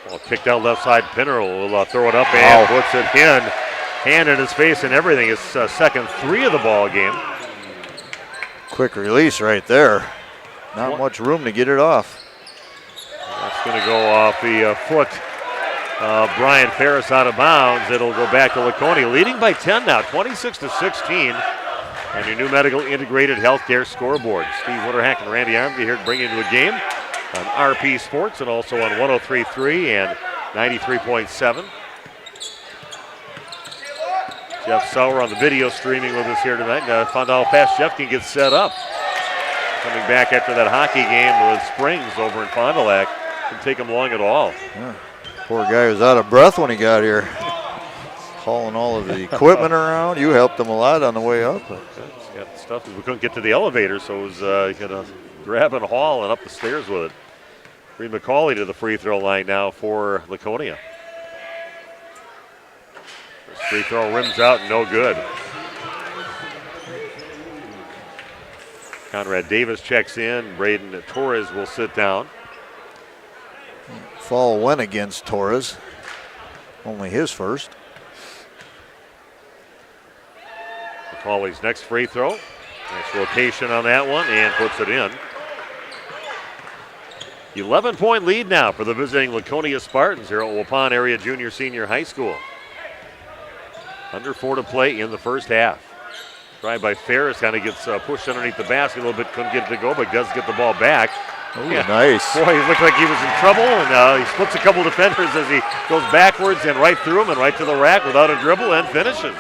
Well, kicked out left side. Pinner will throw it up and puts it in. Hand in his face and everything. It's second three of the ball game. Quick release right there. Not much room to get it off. That's going to go off the foot. Brian Ferris out of bounds. It'll go back to Laconia, leading by 10 now, 26-16. And your new medical integrated healthcare scoreboard. Steve Witterhack and Randy Armby here to bring you into a game on RP Sports and also on 103.3 and 93.7. Jeff Sauer on the video streaming with us here tonight. Found out how fast Jeff can get set up. Coming back after that hockey game with Springs over in Fond du Lac. Didn't take him long at all. Yeah. Poor guy was out of breath when he got here. Hauling all of the equipment around. You helped him a lot on the way up. He's got stuff. We couldn't get to the elevator, so it was going to grab and haul and up the stairs with it. Reed McCauley to the free throw line now for Laconia. This free throw rims out, no good. Conrad Davis checks in. Braden Torres will sit down. Foul went against Torres. Only his first. McCauley's next free throw. Nice rotation on that one and puts it in. 11-point lead now for the visiting Laconia Spartans here at Waupun Area Junior Senior High School. Under 4 to play in the first half. Drive by Ferris, kind of gets pushed underneath the basket a little bit, couldn't get it to go, but does get the ball back. Oh, yeah. Nice. Boy, he looked like he was in trouble, and he splits a couple defenders as he goes backwards and right through him and right to the rack without a dribble and finishes.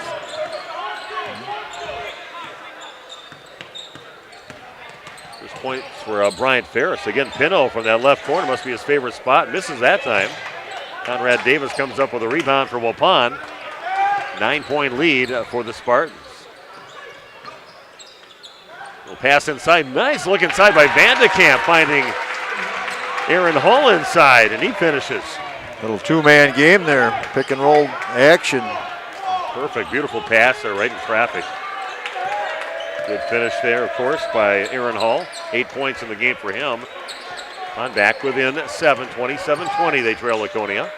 There's points for Bryant Ferris. Again, Pino from that left corner must be his favorite spot. Misses that time. Conrad Davis comes up with a rebound for Waupun. 9-point lead for the Spartans. Little pass inside. Nice look inside by Vandekamp, finding Aaron Hull inside, and he finishes. Little two-man game there. Pick and roll action. Perfect. Beautiful pass there right in traffic. Good finish there, of course, by Aaron Hull. 8 points in the game for him. On back within 7, 27-20, they trail Laconia.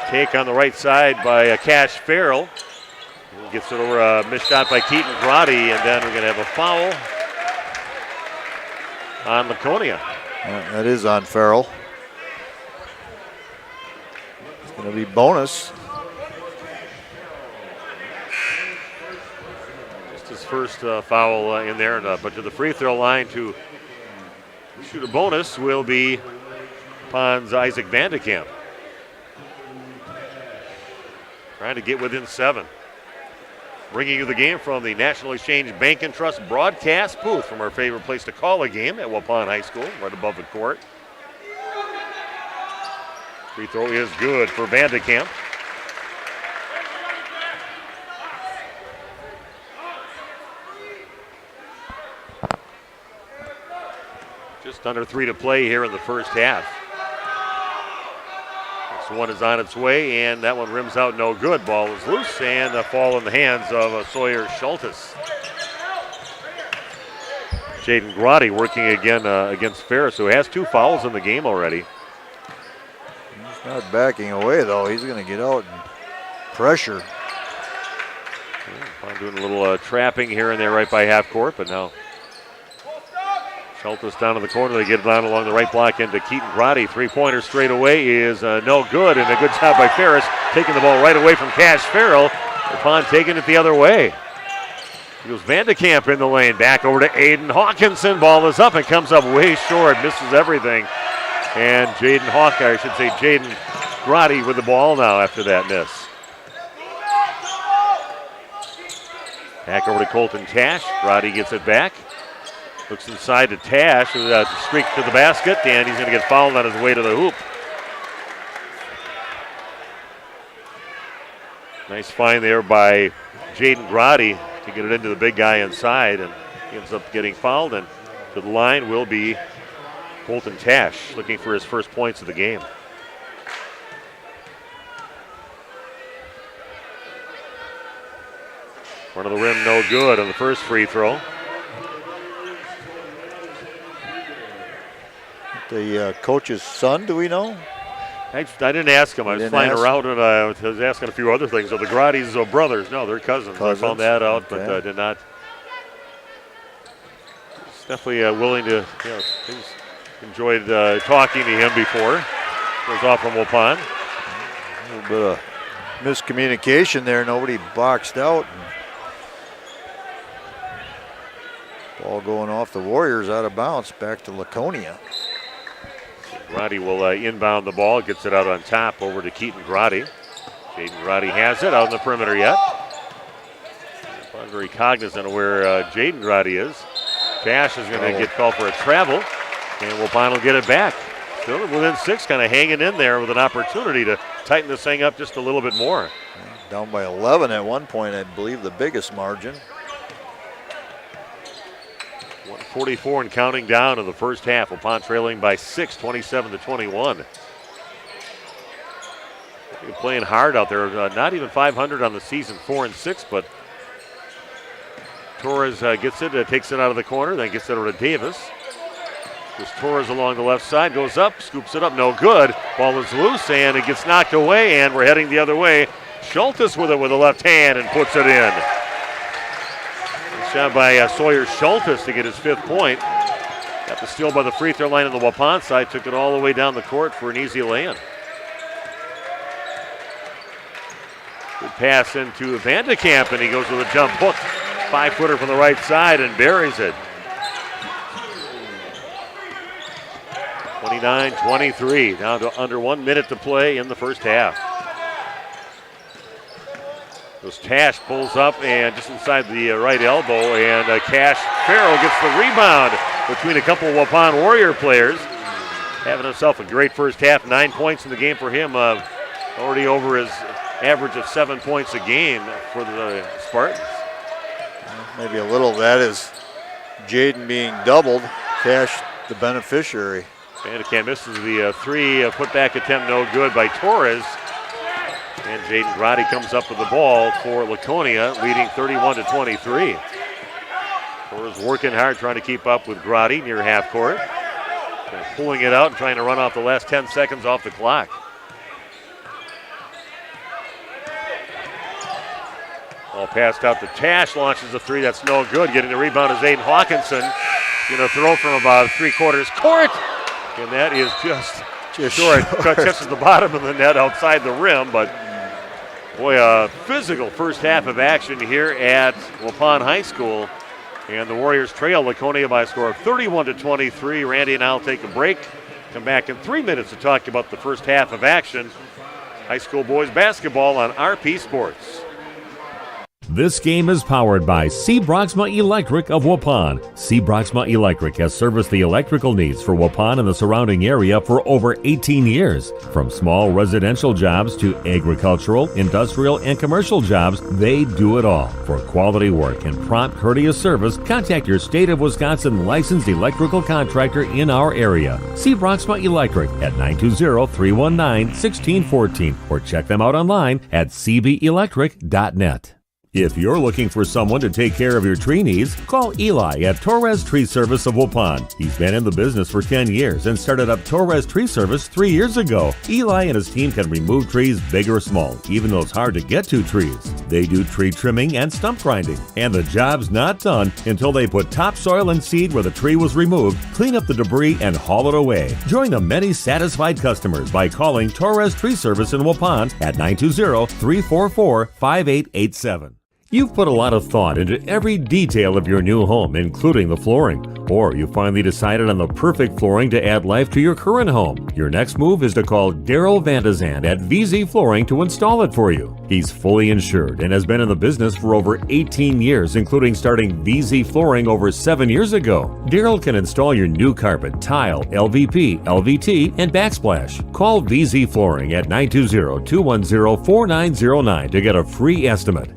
Take on the right side by Cash Farrell. Gets it over a missed shot by Keaton Grotti, and then we're going to have a foul on Laconia. That is on Farrell. It's going to be bonus. Just his first foul in there, but to the free throw line to shoot a bonus will be Pon's Isaac Vandekamp. Trying to get within 7. Bringing you the game from the National Exchange Bank and Trust broadcast booth from our favorite place to call a game at Waupun High School, right above the court. Free throw is good for Vandekamp. Just under 3 to play here in the first half. Next one is on its way, and that one rims out no good. Ball is loose, and a fall in the hands of Sawyer Schultes. Jaden Grotti working again against Ferris, who has 2 fouls in the game already. He's not backing away, though. He's going to get out and pressure. Doing a little trapping here and there right by half court, but now Schultes down in the corner. They get it down along the right block into Keaton Grotti. 3-pointer straight away is no good, and a good job by Ferris, taking the ball right away from Cash Farrell. Upon taking it the other way. He goes Vandekamp in the lane. Back over to Aiden Hawkinson. Ball is up and comes up way short. Misses everything. And Jaden Grotti with the ball now after that miss. Back over to Colton Tash. Grotti gets it back. Looks inside to Tash with a streak to the basket, and he's going to get fouled on his way to the hoop. Nice find there by Jaden Grotti to get it into the big guy inside, and he ends up getting fouled, and to the line will be Colton Tash, looking for his first points of the game. Front of the rim, no good on the first free throw. The coach's son, do we know? I didn't ask him. I was flying around and I was asking a few other things. Are the Grotti's brothers? No, they're cousins. I found that out, but I did not. He's definitely willing to, he's enjoyed talking to him before. He was off from Waupun. A little bit of miscommunication there. Nobody boxed out. Ball going off the Warriors, out of bounds, back to Laconia. Grotti will inbound the ball, gets it out on top over to Keaton Grotti. Jaden Grotti has it out on the perimeter yet. I'm very cognizant of where Jaden Grotti is. Cash is going to get called for a travel, and Waupun will get it back. Still within 6, kind of hanging in there with an opportunity to tighten this thing up just a little bit more. Down by 11 at one point, I believe the biggest margin. 1:44 and counting down in the first half. Waupun trailing by 6, 27-21. They're playing hard out there. Not even 500 on the season, 4-6, but Torres gets it, takes it out of the corner, then gets it over to Davis. There's Torres along the left side, goes up, scoops it up, no good. Ball is loose, and it gets knocked away, and we're heading the other way. Schultes with it with the left hand and puts it in. Shot by Sawyer Schultes to get his 5th point. Got the steal by the free throw line on the Waupun side, took it all the way down the court for an easy lay-in. Good pass into Vandekamp, and he goes with a jump hook. 5-footer from the right side and buries it. 29-23, down to under 1 minute to play in the first half. Tash pulls up and just inside the right elbow, and Cash Farrell gets the rebound between a couple of Waupun Warrior players. Having himself a great first half, 9 points in the game for him, already over his average of 7 points a game for the Spartans. Maybe a little of that is Jaden being doubled, Cash the beneficiary. Vandekamp misses the 3 put-back attempt, no good by Torres. And Jaden Grotti comes up with the ball for Laconia, leading 31-23. Torres working hard, trying to keep up with Grotti near half court. They're pulling it out and trying to run off the last 10 seconds off the clock. All passed out to Tash, launches a three, that's no good. Getting the rebound is Aiden Hawkinson. Going to throw from about 3/4 court, and that is just short. Touches the bottom of the net outside the rim, but boy, a physical first half of action here at Waupun High School. And the Warriors trail Laconia by a score of 31-23. Randy and I'll take a break. Come back in 3 minutes to talk about the first half of action. High school boys basketball on RP Sports. This game is powered by C. Broxma Electric of Waupun. C. Broxma Electric has serviced the electrical needs for Waupun and the surrounding area for over 18 years. From small residential jobs to agricultural, industrial, and commercial jobs, they do it all. For quality work and prompt, courteous service, contact your state of Wisconsin licensed electrical contractor in our area. C. Broxma Electric at 920-319-1614 or check them out online at cbelectric.net. If you're looking for someone to take care of your tree needs, call Eli at Torres Tree Service of Waupun. He's been in the business for 10 years and started up Torres Tree Service 3 years ago. Eli and his team can remove trees big or small, even those hard-to-get-to trees. They do tree trimming and stump grinding, and the job's not done until they put topsoil and seed where the tree was removed, clean up the debris, and haul it away. Join the many satisfied customers by calling Torres Tree Service in Waupun at 920-344-5887. You've put a lot of thought into every detail of your new home, including the flooring. Or you finally decided on the perfect flooring to add life to your current home. Your next move is to call Daryl Vandezand at VZ Flooring to install it for you. He's fully insured and has been in the business for over 18 years, including starting VZ Flooring over 7 years ago. Daryl can install your new carpet, tile, LVP, LVT, and backsplash. Call VZ Flooring at 920-210-4909 to get a free estimate.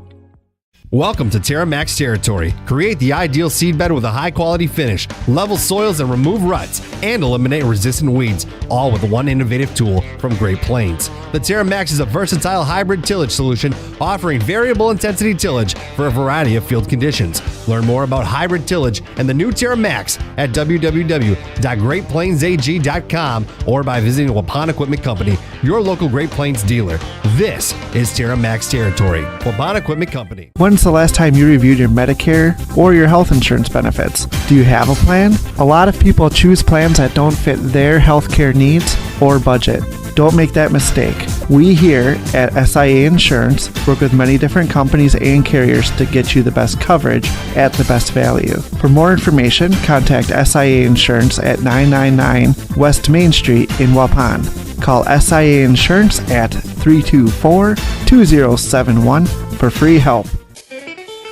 Welcome to TerraMax territory. Create the ideal seedbed with a high-quality finish, level soils and remove ruts, and eliminate resistant weeds, all with one innovative tool from Great Plains. The TerraMax is a versatile hybrid tillage solution offering variable intensity tillage for a variety of field conditions. Learn more about hybrid tillage and the new TerraMax at www.greatplainsag.com or by visiting Waupun Equipment Company, your local Great Plains dealer. This is TerraMax territory. Waupun Equipment Company. When's the last time you reviewed your Medicare or your health insurance benefits? Do you have a plan? A lot of people choose plans that don't fit their healthcare needs or budget. Don't make that mistake. We here at SIA Insurance work with many different companies and carriers to get you the best coverage at the best value. For more information, contact SIA Insurance at 999 West Main Street in Waupun. Call SIA Insurance at 324-2071 for free help.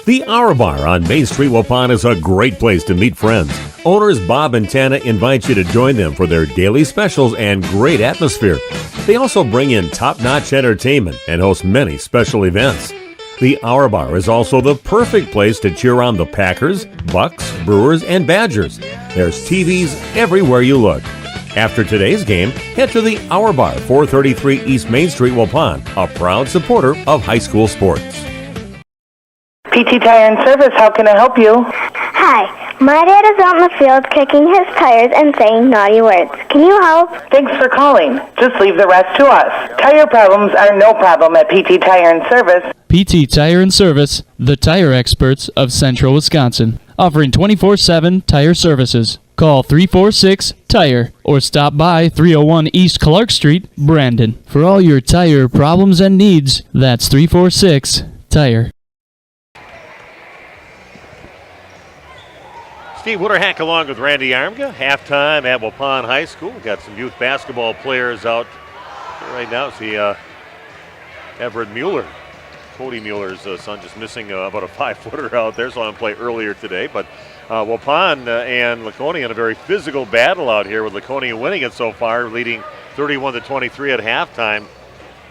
The Hour Bar on Main Street, Waupun is a great place to meet friends. Owners Bob and Tana invite you to join them for their daily specials and great atmosphere. They also bring in top-notch entertainment and host many special events. The Hour Bar is also the perfect place to cheer on the Packers, Bucks, Brewers, and Badgers. There's TVs everywhere you look. After today's game, head to the Hour Bar, 433 East Main Street, Waupun, a proud supporter of high school sports. PT Tire and Service, how can I help you? Hi, my dad is out in the field kicking his tires and saying naughty words. Can you help? Thanks for calling. Just leave the rest to us. Tire problems are no problem at PT Tire and Service. PT Tire and Service, the tire experts of Central Wisconsin, offering 24/7 tire services. Call 346-TIRE or stop by 301 East Clark Street, Brandon. For all your tire problems and needs, that's 346-TIRE. Steve Wooderhack along with Randy Armga. Halftime at Waupun High School. We've got some youth basketball players out right now. See Everett Mueller, Cody Mueller's son, just missing about a 5-footer out there. Saw him play earlier today. But Waupun and Laconia in a very physical battle out here, with Laconia winning it so far, leading 31-23 at halftime.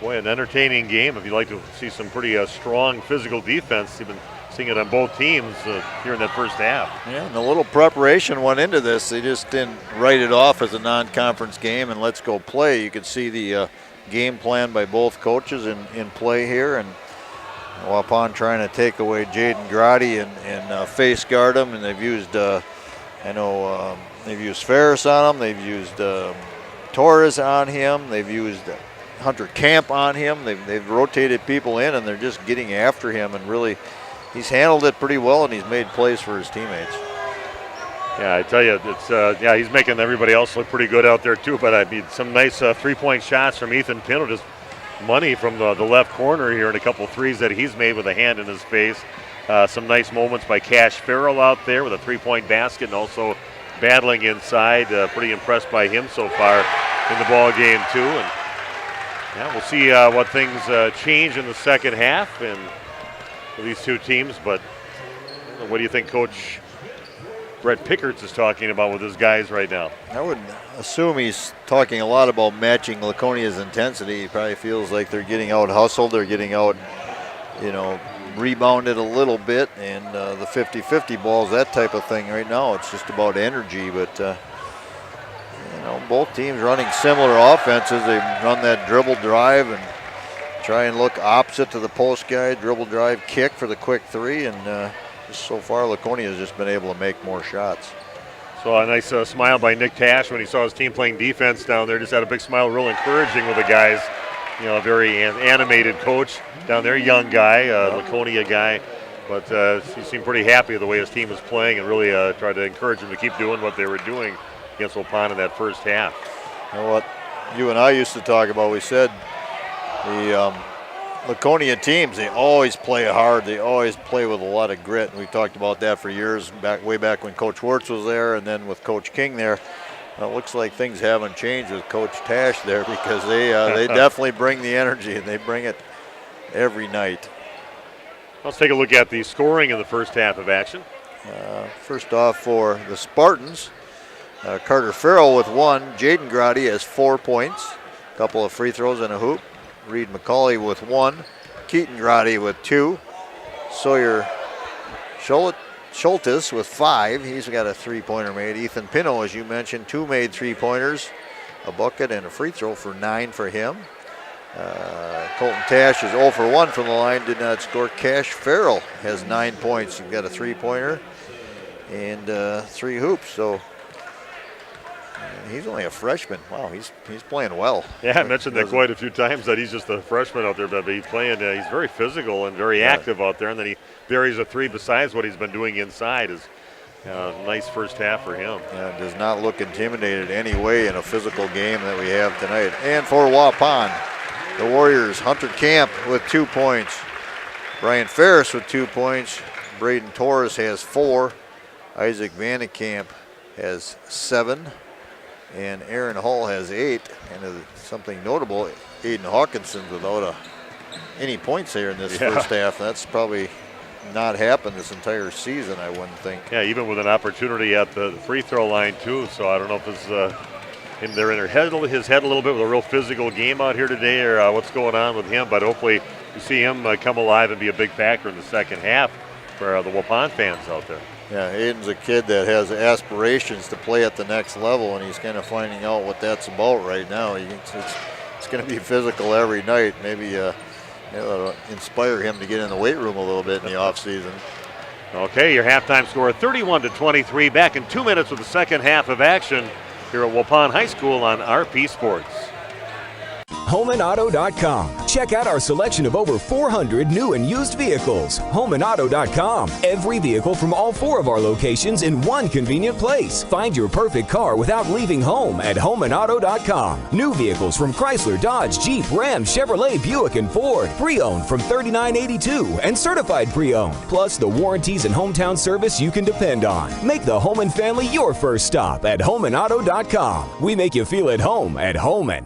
Boy, an entertaining game. If you'd like to see some pretty strong physical defense, you've been seeing it on both teams here in that first half. Yeah, and a little preparation went into this. They just didn't write it off as a non-conference game and let's go play. You could see the game plan by both coaches in play here, and Waupun trying to take away Jaden Grotti and face guard him, and they've used I know they've used Ferris on him. They've used Torres on him. They've used Hunter Camp on him. They've rotated people in, and they're just getting after him. And really, he's handled it pretty well, and he's made plays for his teammates. Yeah, I tell you, it's he's making everybody else look pretty good out there too. But I mean, some nice three-point shots from Ethan Pino, just money from the left corner here, and a couple threes that he's made with a hand in his face. Some nice moments by Cash Farrell out there with a three-point basket, and also battling inside. Pretty impressed by him so far in the ball game too. And yeah, we'll see what things change in the second half and for these two teams. But what do you think Coach Brett Pickerts is talking about with his guys right now? I would assume he's talking a lot about matching Laconia's intensity. He probably feels like they're getting out hustled, they're getting out, rebounded a little bit, and the 50-50 balls, that type of thing. Right now it's just about energy, but both teams running similar offenses. They run that dribble drive and try and look opposite to the post guy, dribble drive kick for the quick three, and so far, Laconia has just been able to make more shots. So a nice smile by Nick Tash when he saw his team playing defense down there. Just had a big smile, real encouraging with the guys. A very animated coach down there, young guy, Laconia guy. But he seemed pretty happy with the way his team was playing, and really tried to encourage them to keep doing what they were doing against Waupun in that first half. You know what you and I used to talk about? We said the Laconia teams, they always play hard. They always play with a lot of grit. And we've talked about that for years, way back when Coach Wirtz was there and then with Coach King there. Well, it looks like things haven't changed with Coach Tash there, because they definitely bring the energy, and they bring it every night. Let's take a look at the scoring in the first half of action. First off, for the Spartans, Carter Farrell with 1. Jaden Grotti has 4 points, a couple of free throws and a hoop. Reed McCauley with 1. Keaton Grotti with 2. Sawyer Schultes with 5. He's got a three-pointer made. Ethan Pino, as you mentioned, 2 made three-pointers, a bucket and a free throw for 9 for him. Colton Tash is 0 for 1 from the line, did not score. Cash Farrell has 9 points. He's got a three-pointer and 3 hoops. So he's only a freshman. Wow, he's playing well. Yeah, I mentioned that quite a few times, that he's just a freshman out there, but he's playing. He's very physical and very active out there, and then he buries a 3 besides what he's been doing inside. Is nice first half for him. Yeah, does not look intimidated any way in a physical game that we have tonight. And for Waupun, the Warriors, Hunter Camp with 2 points. Brian Ferris with 2 points. Braden Torres has 4. Isaac Vandekamp has 7. And Aaron Hall has 8. And something notable, Aiden Hawkinson without any points here in this first half. That's probably not happened this entire season, I wouldn't think. Yeah, even with an opportunity at the free throw line too. So I don't know if it's they're in his head a little bit with a real physical game out here today, or what's going on with him. But hopefully you see him come alive and be a big factor in the second half for the Waupun fans out there. Yeah, Aiden's a kid that has aspirations to play at the next level, and he's kind of finding out what that's about right now. It's going to be physical every night. Maybe it'll inspire him to get in the weight room a little bit in the offseason. Okay, your halftime score 31-23. Back in 2 minutes with the second half of action here at Waupun High School on RP Sports. HomeandAuto.com. Check out our selection of over 400 new and used vehicles. HomeandAuto.com. Every vehicle from all 4 of our locations in one convenient place. Find your perfect car without leaving home at HomeandAuto.com. New vehicles from Chrysler, Dodge, Jeep, Ram, Chevrolet, Buick, and Ford. Pre-owned from $39.82 and certified pre-owned. Plus the warranties and hometown service you can depend on. Make the Homan family your first stop at HomeandAuto.com. We make you feel at home at Homan.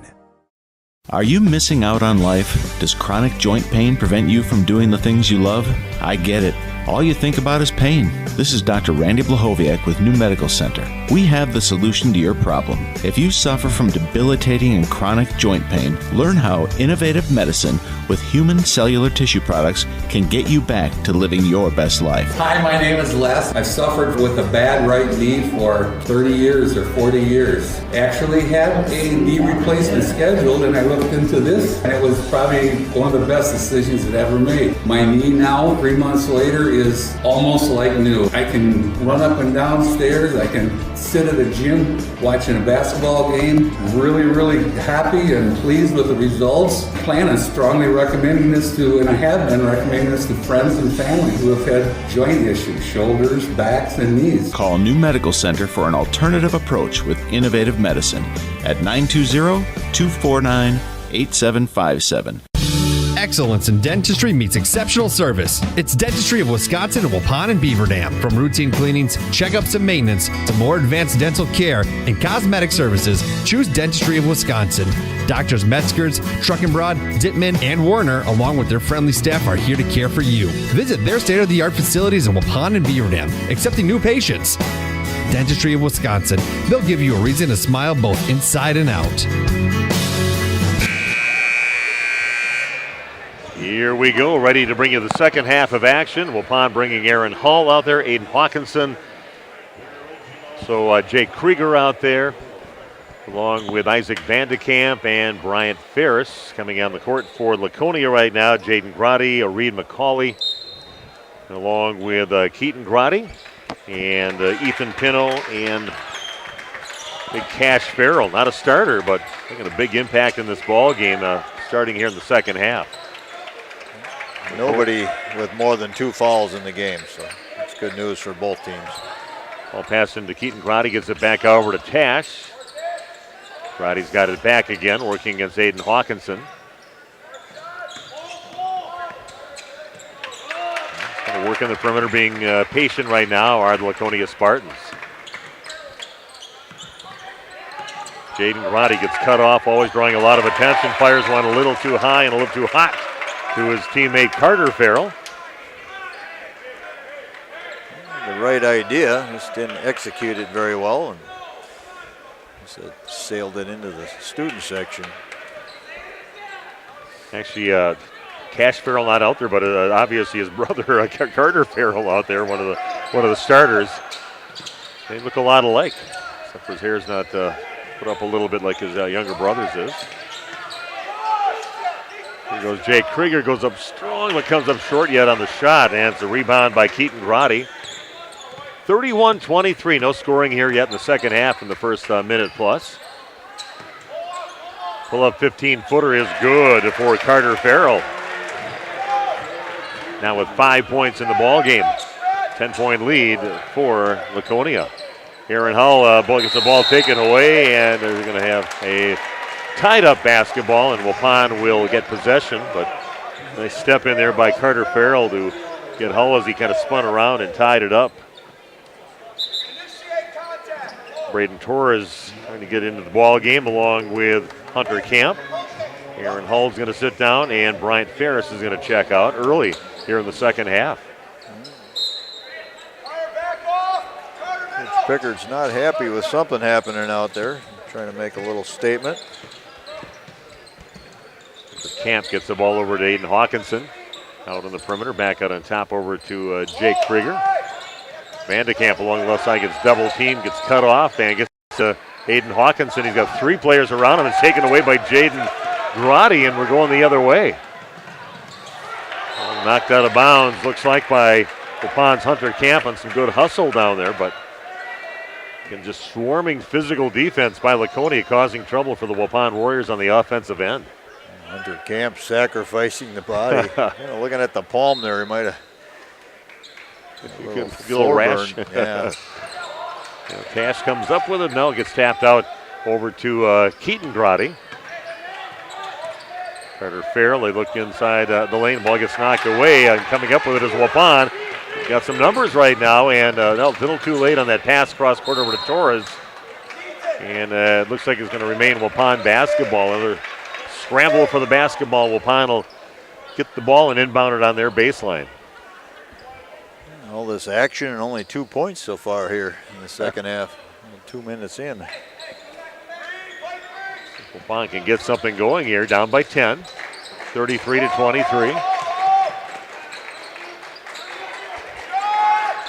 Are you missing out on life? Does chronic joint pain prevent you from doing the things you love? I get it. All you think about is pain. This is Dr. Randy Blahoviak with New Medical Center. We have the solution to your problem. If you suffer from debilitating and chronic joint pain, learn how innovative medicine with human cellular tissue products can get you back to living your best life. Hi, my name is Les. I've suffered with a bad right knee for 30 years or 40 years. Actually had a knee replacement scheduled, and I looked into this, and it was probably one of the best decisions I've ever made. My knee now 3 months later is almost like new. I can run up and down stairs. I can sit at a gym watching a basketball game. Really, really happy and pleased with the results. Plan on strongly recommending this to, and I have been recommending this to friends and family who have had joint issues, shoulders, backs, and knees. Call New Medical Center for an alternative approach with innovative medicine at 920-249-8757. Excellence in dentistry meets exceptional service. It's Dentistry of Wisconsin in Waupun and Beaver Dam. From routine cleanings, checkups, and maintenance to more advanced dental care and cosmetic services, choose Dentistry of Wisconsin. Doctors Metzger's, Truckenbrod, Dittman, and Warner, along with their friendly staff, are here to care for you. Visit their state-of-the-art facilities in Waupun and Beaver Dam, accepting new patients. Dentistry of Wisconsin. They'll give you a reason to smile both inside and out. Here we go, ready to bring you the second half of action. Waupun bringing Aaron Hall out there, Aiden Hawkinson. So Jake Krieger out there, along with Isaac Vandekamp and Bryant Ferris coming on the court for Laconia right now. Jaden Grotti, Reed McCauley, along with Keaton Grotti and Ethan Pino and big Cash Farrell. Not a starter, but making a big impact in this ball game starting here in the second half. Nobody with more than 2 fouls in the game, so that's good news for both teams. Ball pass into Keaton Grotti, gets it back over to Tash. Grotti's got it back again, working against Aiden Hawkinson. Kind of working the perimeter, being patient right now are the Laconia Spartans. Jaden Grotti gets cut off, always drawing a lot of attention. Fires one a little too high and a little too hot to his teammate Carter Farrell. The right idea, just didn't execute it very well, and sailed it into the student section. Actually, Cash Farrell not out there, but obviously his brother Carter Farrell out there, one of the starters. They look a lot alike, except for his hair's not put up a little bit like his younger brother's is. Here goes Jake Krieger, goes up strong, but comes up short yet on the shot, and it's a rebound by Keaton Grotti. 31-23, no scoring here yet in the second half in the first minute plus. Pull-up 15-footer is good for Carter Farrell. Now with 5 points in the ball game, 10-point lead for Laconia. Aaron Hull gets the ball taken away, and they're going to have a tied-up basketball, and Waupun will get possession, but nice step in there by Carter Farrell to get Hull as he kind of spun around and tied it up. Braden Torres trying to get into the ball game along with Hunter Camp. Aaron Hull's going to sit down, and Bryant Ferris is going to check out early here in the second half. Coach Pickard's not happy with something happening out there, trying to make a little statement. Camp gets the ball over to Aiden Hawkinson. Out on the perimeter, back out on top over to Jake Krieger. Vandekamp along the left side gets double teamed, gets cut off, and gets to Aiden Hawkinson. He's got 3 players around him. It's taken away by Jaden Grotti, and we're going the other way. Well, knocked out of bounds, looks like by Waupun's Hunter Camp on some good hustle down there, but again, just swarming physical defense by Laconia, causing trouble for the Waupun Warriors on the offensive end. Hunter Camp sacrificing the body. Looking at the palm there, he might have a little rash. Yeah. Cash comes up with it. No, gets tapped out over to Keaton Grotti. Carter Farrell, they look inside the lane. Ball gets knocked away, and coming up with it is Waupun. Got some numbers right now, and a little too late on that pass cross court over to Torres. And it looks like it's going to remain Waupun basketball. Another scramble for the basketball. Waupun will get the ball and inbound it on their baseline. All this action and only 2 points so far here in the second half. 2 minutes in. Waupun can get something going here, down by 10, 33-23.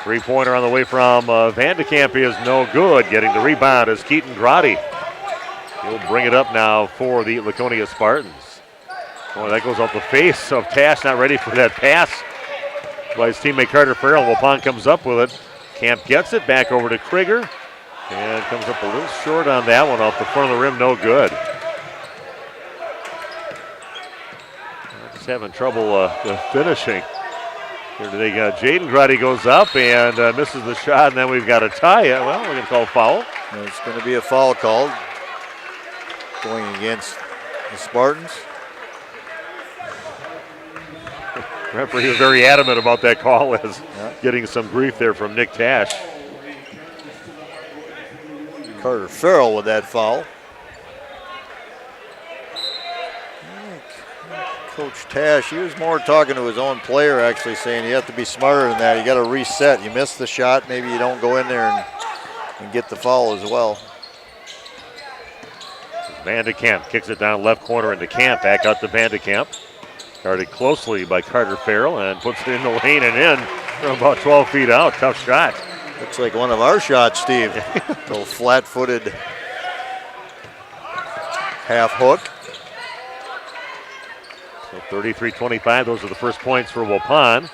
Three-pointer on the way from Vandekamp is no good. Getting the rebound is Keaton Grotti. He'll bring it up now for the Laconia Spartans. Boy, that goes off the face of Tash, not ready for that pass. by his teammate Carter Farrell. Waupun comes up with it. Camp gets it back over to Krieger. And comes up a little short on that one off the front of the rim. No good. Just having trouble finishing. Here today, Jaden Grady goes up and misses the shot, and then we've got a tie. Well, we're going to call a foul. And it's going to be a foul called going against the Spartans. Referee was very adamant about that call, as getting some grief there from Nick Tash. Carter Farrell with that foul. Coach Tash, he was more talking to his own player, actually saying you have to be smarter than that. You got to reset. You miss the shot, maybe you don't go in there and get the foul as well. Vandekamp kicks it down left corner into Camp. Back out to Vandekamp. Guarded closely by Carter Farrell and puts it in the lane and in from about 12 feet out. Tough shot. Looks like one of our shots, Steve. Little flat-footed half hook. So 33-25, those are the first points for Waupun.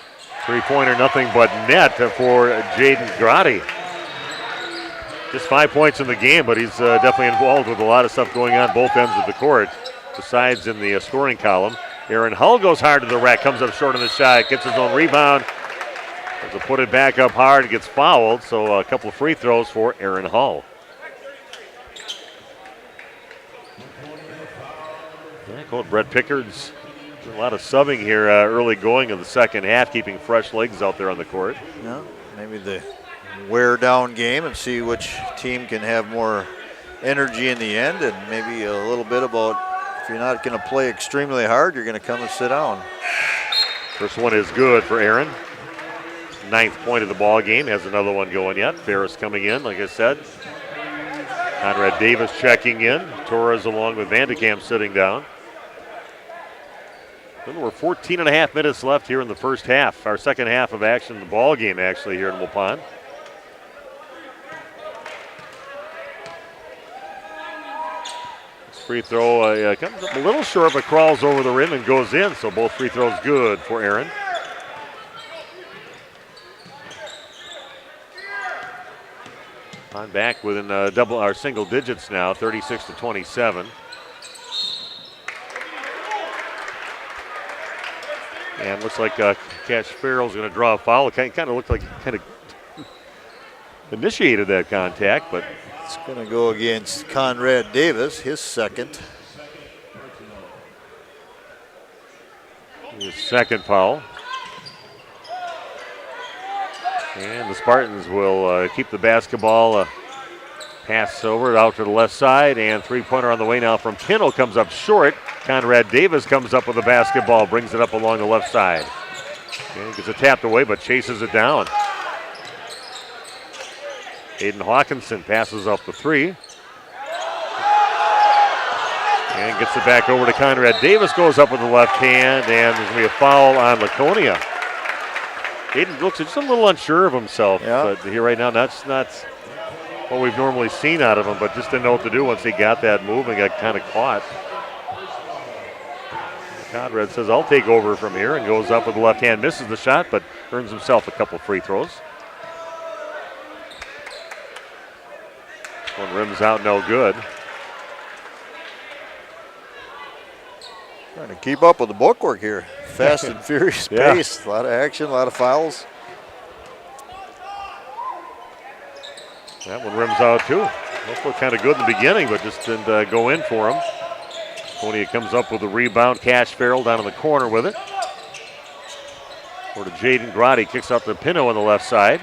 Three-pointer, nothing but net for Jaden Grady. Just 5 points in the game, but he's definitely involved with a lot of stuff going on both ends of the court, besides in the scoring column. Aaron Hull goes hard to the rack, comes up short on the shot, gets his own rebound. To put it back up hard, gets fouled, so a couple of free throws for Aaron Hull. Yeah, Coach Brett Pickard's doing a lot of subbing here early going of the second half, keeping fresh legs out there on the court. Yeah, maybe the wear down game and see which team can have more energy in the end, and maybe a little bit about if you're not going to play extremely hard, you're going to come and sit down. First one is good for Aaron. 9th point of the ball game, has another one going yet. Ferris coming in, like I said. Conrad Davis checking in. Torres along with Vandekamp sitting down. Then we're 14 and a half minutes left here in the first half. Our second half of action, the ball game actually here in Waupun. This free throw comes up a little short, but crawls over the rim and goes in. So both free throws good for Aaron. On back within double or single digits now, 36-27. And looks like Cash Farrell's going to draw a foul. It kind of looked like he initiated that contact, but it's going to go against Conrad Davis, his second. His second foul. And the Spartans will keep the basketball, pass over out to the left side, and three-pointer on the way now from Pino comes up short. Conrad Davis comes up with the basketball, brings it up along the left side. Okay, gets it tapped away, but chases it down. Aiden Hawkinson passes off the three. And gets it back over to Conrad Davis, goes up with the left hand, and there's going to be a foul on Laconia. Aiden looks just a little unsure of himself, but here right now, that's not what we've normally seen out of him, but just didn't know what to do once he got that move and got kind of caught. Conrad says, I'll take over from here, and goes up with the left hand, misses the shot, but earns himself a couple free throws. One rims out, no good. Trying to keep up with the bookwork here. Fast and furious pace. A lot of action, a lot of fouls. That one rims out too. Both looked kind of good in the beginning, but just didn't go in for him. Laconia comes up with the rebound. Cash Farrell down in the corner with it. Over to Jaden Grady, kicks out to Pino on the left side.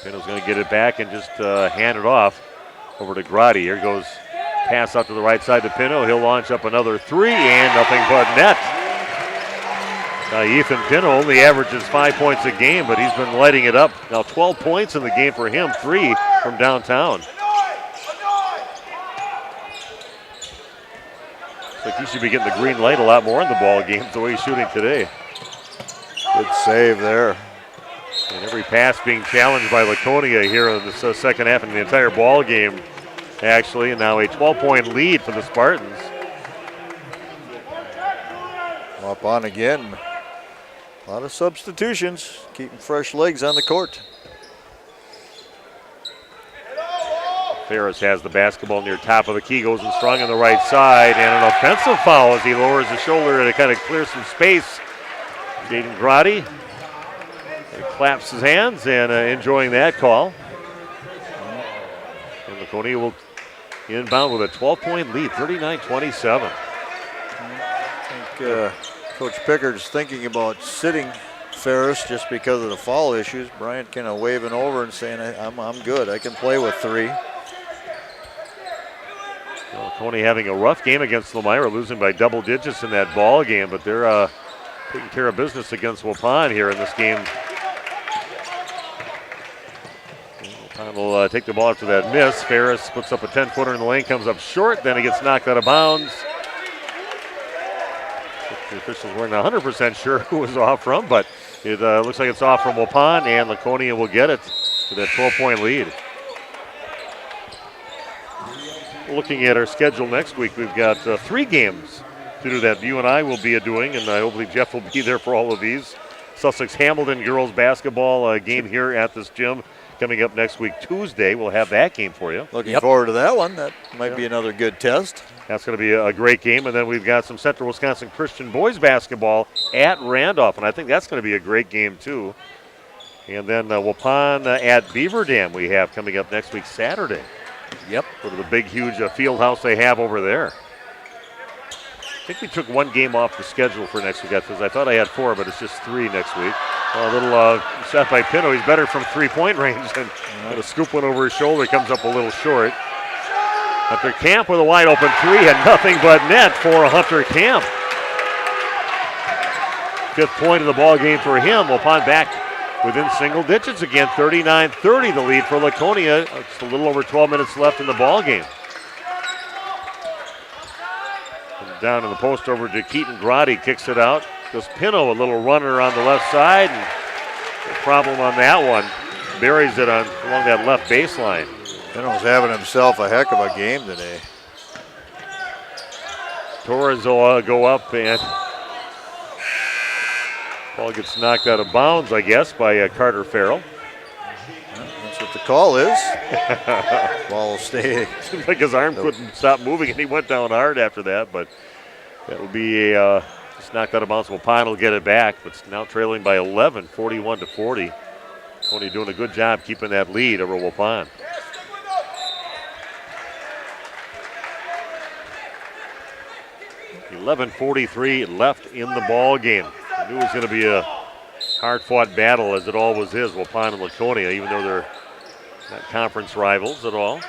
Pino's going to get it back and just hand it off over to Grady. Here goes pass out to the right side to Pino. He'll launch up another three and nothing but net. Now Ethan Pino only averages 5 points a game, but he's been lighting it up. Now 12 points in the game for him, 3 from downtown. Looks like he should be getting the green light a lot more in the ball games the way he's shooting today. Good save there. And every pass being challenged by Laconia here in the second half and the entire ball game, actually. And now a 12-point lead for the Spartans. Up on again. A lot of substitutions, keeping fresh legs on the court. Ferris has the basketball near top of the key, goes and strong on the right side, and an offensive foul as he lowers the shoulder to kind of clear some space. Jaden Grotti claps his hands and enjoying that call. And Laconia will inbound with a 12-point lead, 39-27. I think Coach Pickard's thinking about sitting Ferris just because of the foul issues. Bryant kind of waving over and saying, I'm good. I can play with 3. Laconia having a rough game against Elmira, losing by double digits in that ball game, but they're taking care of business against Waupun here in this game. Waupun will take the ball after that miss. Ferris puts up a 10-footer in the lane, comes up short, then he gets knocked out of bounds. The officials weren't 100% sure who was off from, but it looks like it's off from Waupun, and Laconia will get it to that 12-point lead. Looking at our schedule next week, we've got 3 games to do that you and I will be doing, and hopefully Jeff will be there for all of these. Sussex-Hamilton girls basketball game here at this gym coming up next week, Tuesday. We'll have that game for you. Looking forward to that one. That might be another good test. That's going to be a great game, and then we've got some Central Wisconsin Christian boys basketball at Randolph, and I think that's going to be a great game too. And then Waupun at Beaver Dam we have coming up next week, Saturday. Yep. Go to the big, huge field house they have over there. I think we took 1 game off the schedule for next week because I thought I had 4, but it's just 3 next week. A little shot by Pino. He's better from 3-point range, and a scoop one over his shoulder, comes up a little short. Hunter Camp with a wide open 3 and nothing but net for Hunter Camp. 5th point of the ball game for him. Waupun back within single digits again, 39-30 the lead for Laconia. It's a little over 12 minutes left in the ball game. And down in the post over to Keaton Grotti, kicks it out. Goes Pino, a little runner on the left side, and no problem on that one. Buries it along that left baseline. Pino's having himself a heck of a game today. Torres will go up, and ball gets knocked out of bounds, I guess, by Carter Farrell. That's what the call is. Ball will stay. Seems like his arm couldn't stop moving, and he went down hard after that, but that would be just knocked out of bounds. Waupun will get it back, but it's now trailing by 11, 41-40. Tony doing a good job keeping that lead over Waupun. .11:43 left in the ball game. I knew it was going to be a hard-fought battle, as it always is, Waupun and Laconia, even though they're not conference rivals at all.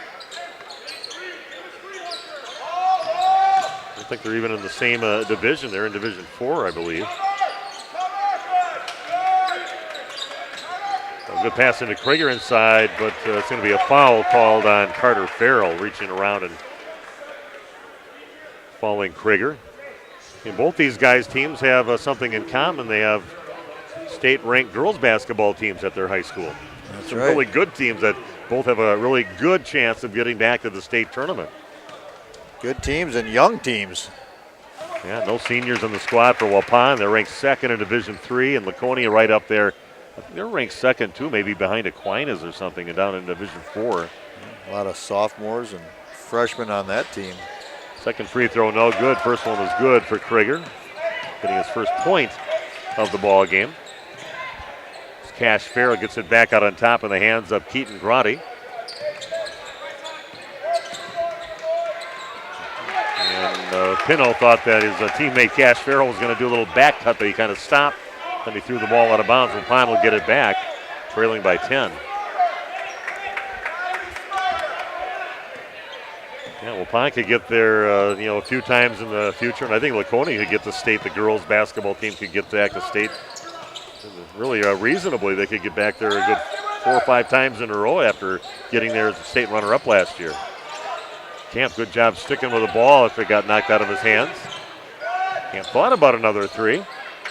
I don't think they're even in the same division. They're in Division 4, I believe. A good pass into Krieger inside, but it's going to be a foul called on Carter Farrell, reaching around and following Krieger. And both these guys' teams have something in common. They have state-ranked girls basketball teams at their high school. That's Some right. really good teams that both have a really good chance of getting back to the state tournament. Good teams and young teams. Yeah, no seniors in the squad for Waupun. They're ranked 2nd in Division 3, and Laconia right up there. I think they're ranked 2nd too, maybe behind Aquinas or something, and down in Division 4. A lot of sophomores and freshmen on that team. Second free throw, no good. First one was good for Krieger, getting his first point of the ball game. Cash Farrell gets it back out on top in the hands of Keaton Grotti. And Pino thought that his teammate Cash Farrell was going to do a little back cut, but he kind of stopped. Then he threw the ball out of bounds, and Waupun will get it back, trailing by 10. Yeah, Waupun could get there, a few times in the future, and I think Laconia could get to state. The girls' basketball team could get back to state. Really, reasonably, they could get back there a good 4 or 5 times in a row after getting there as a state runner-up last year. Camp, good job sticking with the ball if it got knocked out of his hands. Camp thought about another 3,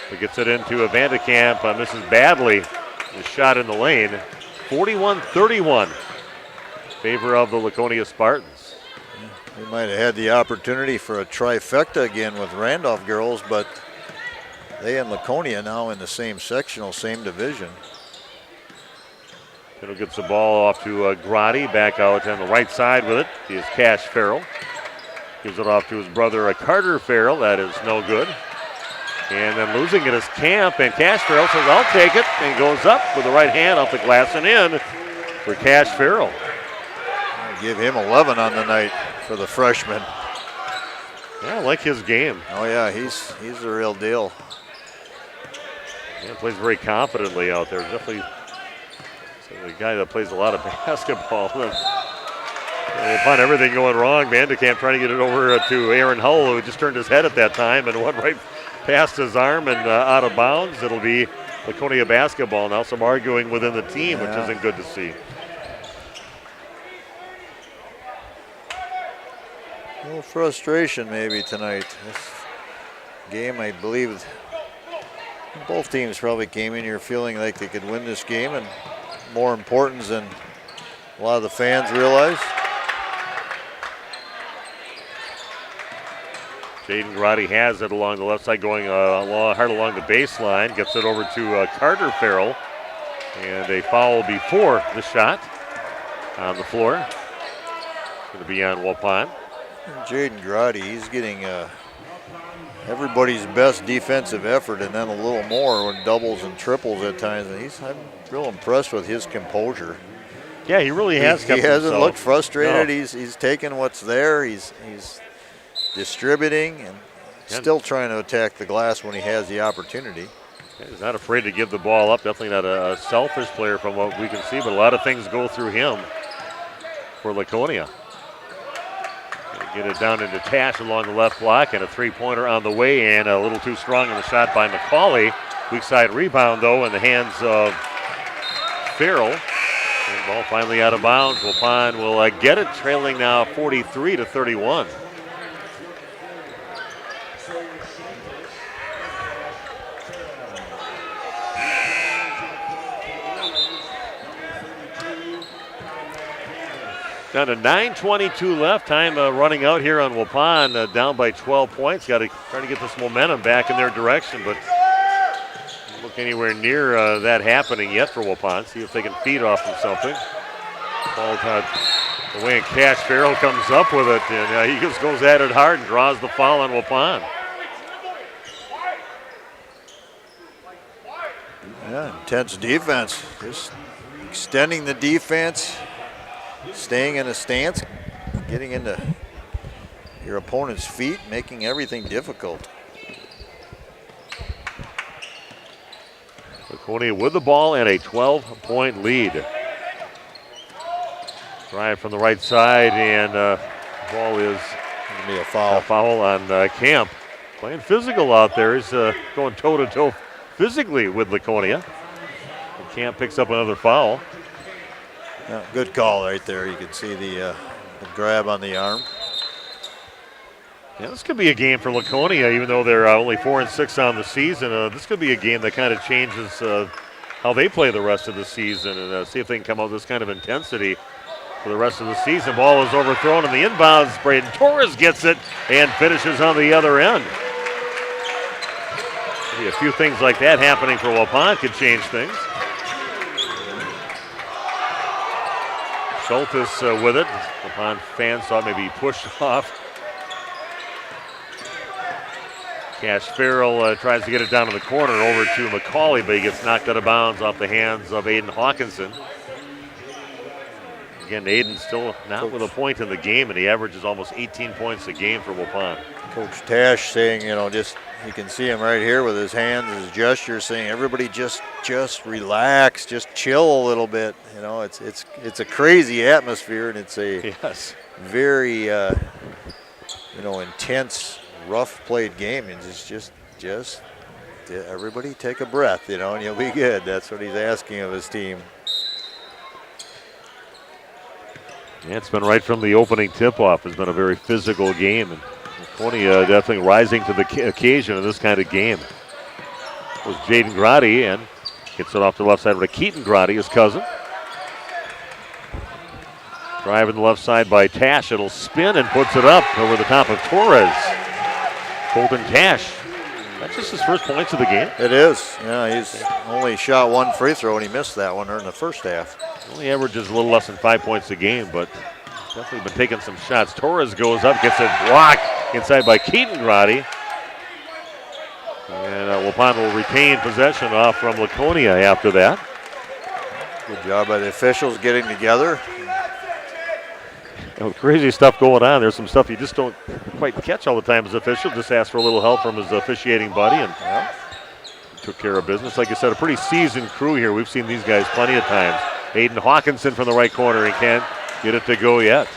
but gets it into a Vandekamp. Misses badly. The shot in the lane. 41-31 in favor of the Laconia Spartans. We might have had the opportunity for a trifecta again with Randolph girls, but They and Laconia now in the same sectional, same division. It'll get the ball off to Grotti, back out on the right side with it. He is Cash Farrell. Gives it off to his brother Carter Farrell. That is no good. And then losing it is Camp, and Cash Farrell says, I'll take it, and goes up with the right hand off the glass and in for Cash Farrell. I'll give him 11 on the night for the freshman. Yeah, I like his game. Oh yeah, he's the real deal. Yeah, plays very confidently out there. Definitely the guy that plays a lot of basketball. And upon everything going wrong, Vandekamp trying to get it over to Aaron Hull, who just turned his head at that time and went right past his arm and out of bounds. It'll be Laconia basketball now. Some arguing within the team, which isn't good to see. A little frustration maybe tonight. This game, I believe, both teams probably came in here feeling like they could win this game, and more important than a lot of the fans realize. Jaden Grotti has it along the left side, going hard along the baseline. Gets it over to Carter Farrell. And a foul before the shot on the floor. Going to be on Waupun. Jaden Grotti, he's getting everybody's best defensive effort and then a little more when doubles and triples at times. And I'm real impressed with his composure. Yeah, he really has kept He hasn't himself. looked frustrated. No. He's taken what's there. He's distributing and still trying to attack the glass when he has the opportunity. He's not afraid to give the ball up. Definitely not a selfish player from what we can see, but a lot of things go through him for Laconia. Get it down into Tash along the left block, and a three-pointer on the way, and a little too strong in the shot by McCauley. Weak side rebound, though, in the hands of Farrell. And ball finally out of bounds. Waupun will get it, trailing now 43-31. Down to 9:22 left. Time running out here on Waupun, down by 12 points. Got to try to get this momentum back in their direction, but don't look anywhere near that happening yet for Waupun. See if they can feed off of something. Ball the way, and Cash Farrell comes up with it, and he just goes at it hard and draws the foul on Waupun. Yeah, intense defense. Just extending the defense. Staying in a stance, getting into your opponent's feet, making everything difficult. Laconia with the ball and a 12-point lead. Drive from the right side, and ball is going to be a foul. A foul on Camp. Playing physical out there. He's going toe-to-toe physically with Laconia. And Camp picks up another foul. Yeah, good call right there. You could see the grab on the arm. Yeah, this could be a game for Laconia, even though they're only 4-6 on the season. This could be a game that kind of changes how they play the rest of the season, and see if they can come out with this kind of intensity for the rest of the season. Ball is overthrown in the inbounds. Braden Torres gets it and finishes on the other end. Maybe a few things like that happening for Waupun could change things. Schultes with it. Waupun fans thought maybe he pushed off. Cash Farrell tries to get it down to the corner over to McCauley, but he gets knocked out of bounds off the hands of Aiden Hawkinson. Again, Aiden still not with a point in the game, and he averages almost 18 points a game for Waupun. Coach Tash saying, just you can see him right here with his hands, his gestures, saying everybody just relax, just chill a little bit. It's a crazy atmosphere, and it's a very intense, rough played game, and just everybody take a breath, and you'll be good. That's what he's asking of his team. Yeah, it's been right from the opening tip-off. It's been a very physical game, and Laconia definitely rising to the occasion in this kind of game. It was Jaden Grotti, and gets it off to the left side with Keaton Grotti, his cousin. Driving the left side by Tash. It'll spin and puts it up over the top of Torres. Colton Tash That's just his first points of the game. It is. Yeah, he's only shot one free throw, and he missed that one in the first half. Only averages a little less than 5 points a game, but definitely been taking some shots. Torres goes up, gets it blocked inside by Keaton Grotti. And Waupun will retain possession off from Laconia after that. Good job by the officials getting together. And with crazy stuff going on, there's some stuff you just don't quite catch all the time as an official. Just asked for a little help from his officiating buddy and took care of business. Like I said, a pretty seasoned crew here. We've seen these guys plenty of times. Aiden Hawkinson from the right corner and can't get it to go yet.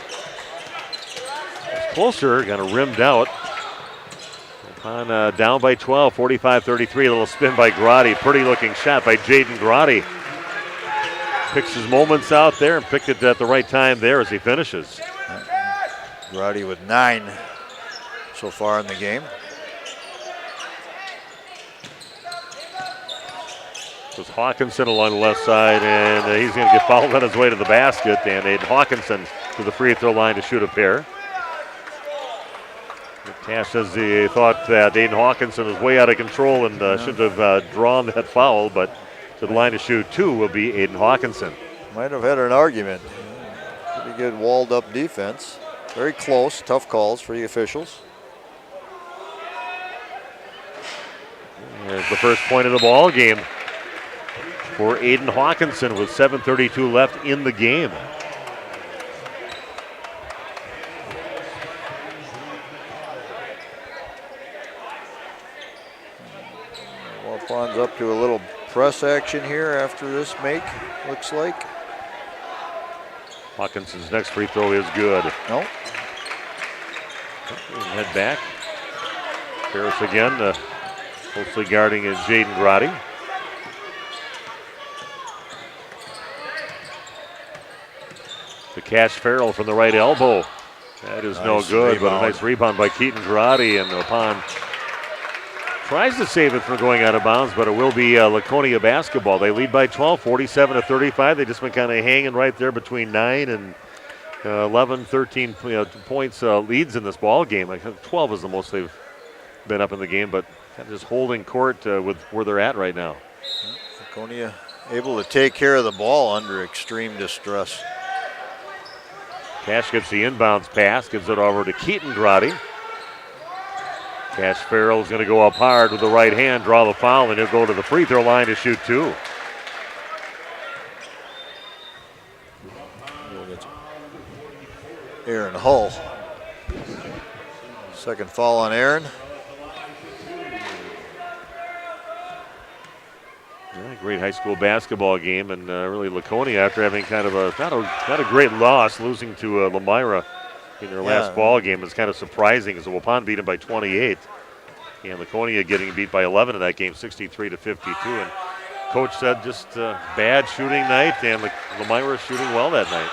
It's closer, kind of rimmed out. Down by 12, 45-33. A little spin by Grotti. Pretty looking shot by Jaden Grotti. Picks his moments out there and picked it at the right time there as he finishes. Grotti with 9 so far in the game. It was Hawkinson along the left side, and he's going to get fouled on his way to the basket. And Aiden Hawkinson to the free throw line to shoot a pair. Tash says he thought that Aiden Hawkinson was way out of control and shouldn't have drawn that foul, but to the line to shoot 2 will be Aiden Hawkinson. Might have had an argument. Pretty good walled up defense. Very close, tough calls for the officials. There's the first point of the ball game for Aiden Hawkinson with 7:32 left in the game. Waupun's up to a little press action here after this make, looks like. Hawkinson's next free throw is good. No. Head back. Ferris again, closely guarding Jaden Grotti. To Cash Farrell from the right elbow. That is no good, but a nice rebound by Keaton Grotti, and Waupun tries to save it from going out of bounds, but it will be Laconia basketball. They lead by 12, 47-35. They've just been kind of hanging right there between 9 and 11, 13 points leads in this ball game. Like 12 is the most they've been up in the game, but kind of just holding court with where they're at right now. Laconia able to take care of the ball under extreme distress. Cash gets the inbounds pass, gives it over to Keaton Grotti. Cash Farrell is going to go up hard with the right hand, draw the foul, and he'll go to the free throw line to shoot 2. Aaron Hull. Second foul on Aaron. Yeah, great high school basketball game, and really Laconia, after having kind of a not a great loss, losing to Lamira in their last ball game, is kind of surprising as Waupun beat them by 28, and Laconia getting beat by 11 in that game, 63-52. And coach said just bad shooting night, and Lamira shooting well that night.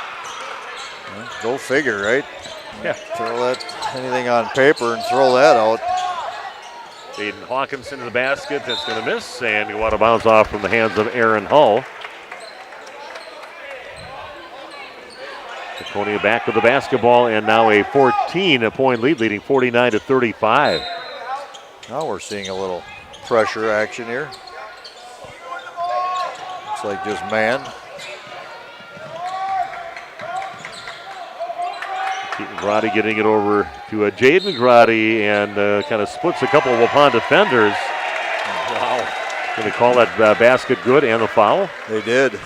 Well, go figure, right? Yeah. Throw that anything on paper and throw that out. Aiden Hawkinson in the basket, that's going to miss, and you want to bounce off from the hands of Aaron Hull. Laconia back with the basketball, and now a 14-point lead, leading 49-35. Now we're seeing a little pressure action here. Looks like just man. Keaton Grotti getting it over to Jaden Grotti, and kind of splits a couple of Waupun defenders. Wow. Going to call that basket good and the foul? They did.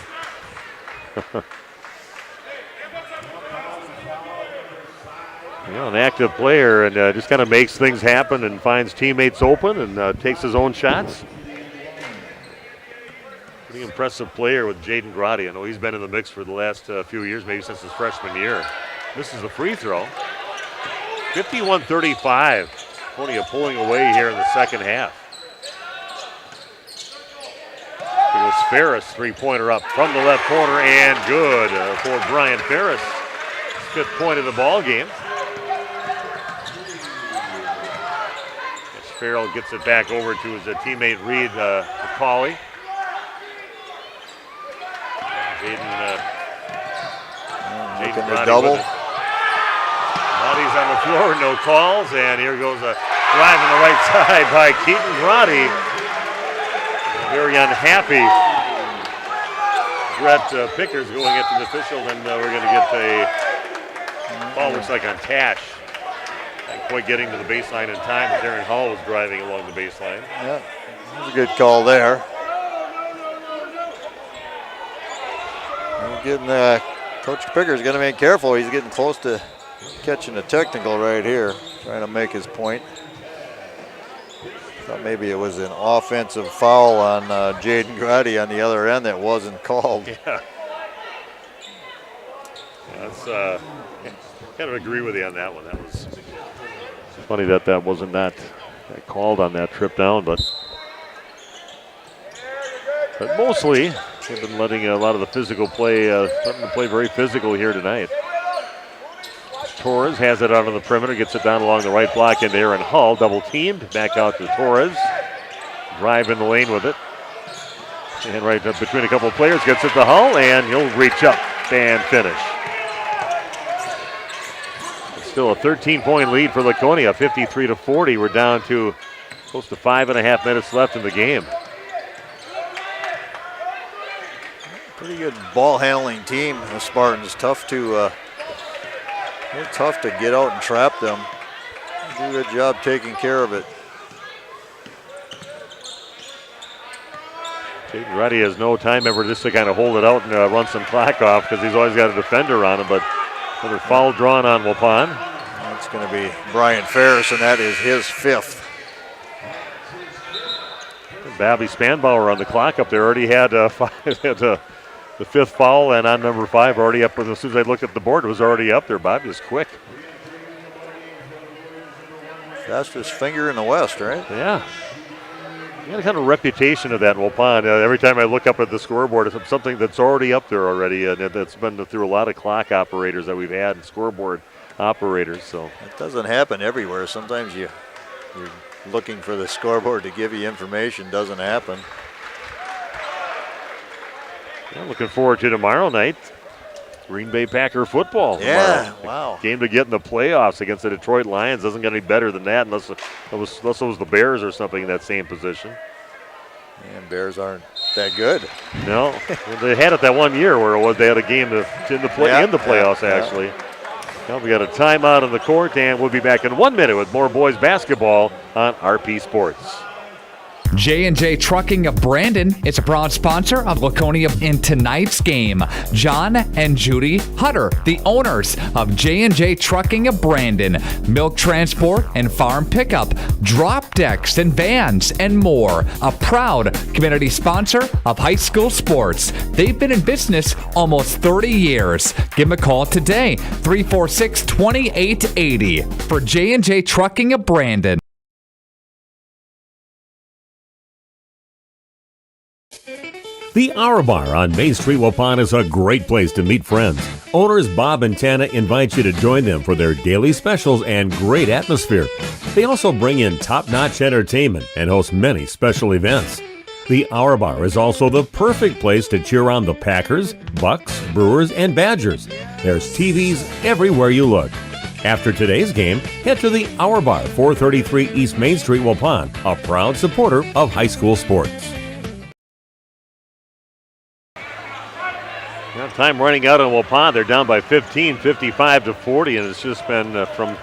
Yeah, an active player, and just kind of makes things happen and finds teammates open and takes his own shots. Pretty impressive player with Jaden Grotti. I know he's been in the mix for the last few years, maybe since his freshman year. Misses the free throw. 51-35. Laconia pulling away here in the second half. It was Ferris, three-pointer up from the left corner, and good for Brian Ferris. 5th point of the ball game. As Farrell gets it back over to his teammate Reed McCauley. Jaden the double. Bodies on the floor, no calls, and here goes a Driving the right side by Keaton Grotti. Very unhappy. Brett Pickers going after the official, and we're going to get a ball, looks like on Tash. Not quite getting to the baseline in time as Aaron Hall was driving along the baseline. Yeah, that was a good call there. Coach Picker's going to be careful. He's getting close to catching a technical right here, trying to make his point. Thought maybe it was an offensive foul on Jaden Grady on the other end that wasn't called. Yeah. That's kind of agree with you on that one. That was funny that wasn't that called on that trip down, but mostly they've been letting a lot of the physical play, letting them play very physical here tonight. Torres has it out on the perimeter, gets it down along the right block into Aaron Hull, double teamed, back out to Torres. Drive in the lane with it. And right up between a couple of players, gets it to Hull, and he'll reach up and finish. It's still a 13-point lead for Laconia, 53-40. We're down to close to 5.5 minutes left in the game. Pretty good ball handling team, the Spartans. Tough to get out and trap them. Do a good job taking care of it. Jaden Ruddy has no time ever just to kind of hold it out and run some clock off because he's always got a defender on him, but another foul drawn on Waupun. That's going to be Brian Ferris, and that is his 5th. Babby Spanbauer on the clock up there already had the 5th foul, and on number 5 already up. As soon as I looked at the board, it was already up there. Bobby is quick. Fastest finger in the West, right? Yeah. You got a kind of reputation of that in Waupun. Every time I look up at the scoreboard, it's something that's already up there already, and that's been through a lot of clock operators that we've had and scoreboard operators. So it doesn't happen everywhere. Sometimes you're looking for the scoreboard to give you information. Doesn't happen. Yeah, looking forward to tomorrow night. Green Bay Packer football. Yeah, tomorrow. Wow. Game to get in the playoffs against the Detroit Lions. Doesn't get any better than that unless it was the Bears or something in that same position. And Bears aren't that good. No, they had it that one year where they had a game in the playoffs actually. Now we got a timeout on the court, and we'll be back in 1 minute with more boys basketball on RP Sports. J&J Trucking of Brandon is a proud sponsor of Laconia in tonight's game. John and Judy Hutter, the owners of J&J Trucking of Brandon. Milk transport and farm pickup, drop decks and vans, and more. A proud community sponsor of high school sports. They've been in business almost 30 years. Give them a call today, 346-2880 for J&J Trucking of Brandon. The Hour Bar on Main Street, Waupun is a great place to meet friends. Owners Bob and Tana invite you to join them for their daily specials and great atmosphere. They also bring in top-notch entertainment and host many special events. The Hour Bar is also the perfect place to cheer on the Packers, Bucks, Brewers, and Badgers. There's TVs everywhere you look. After today's game, head to the Hour Bar, 433 East Main Street, Waupun, a proud supporter of high school sports. Time running out on Waupun. They're down by 15, 55-40, and it's just been from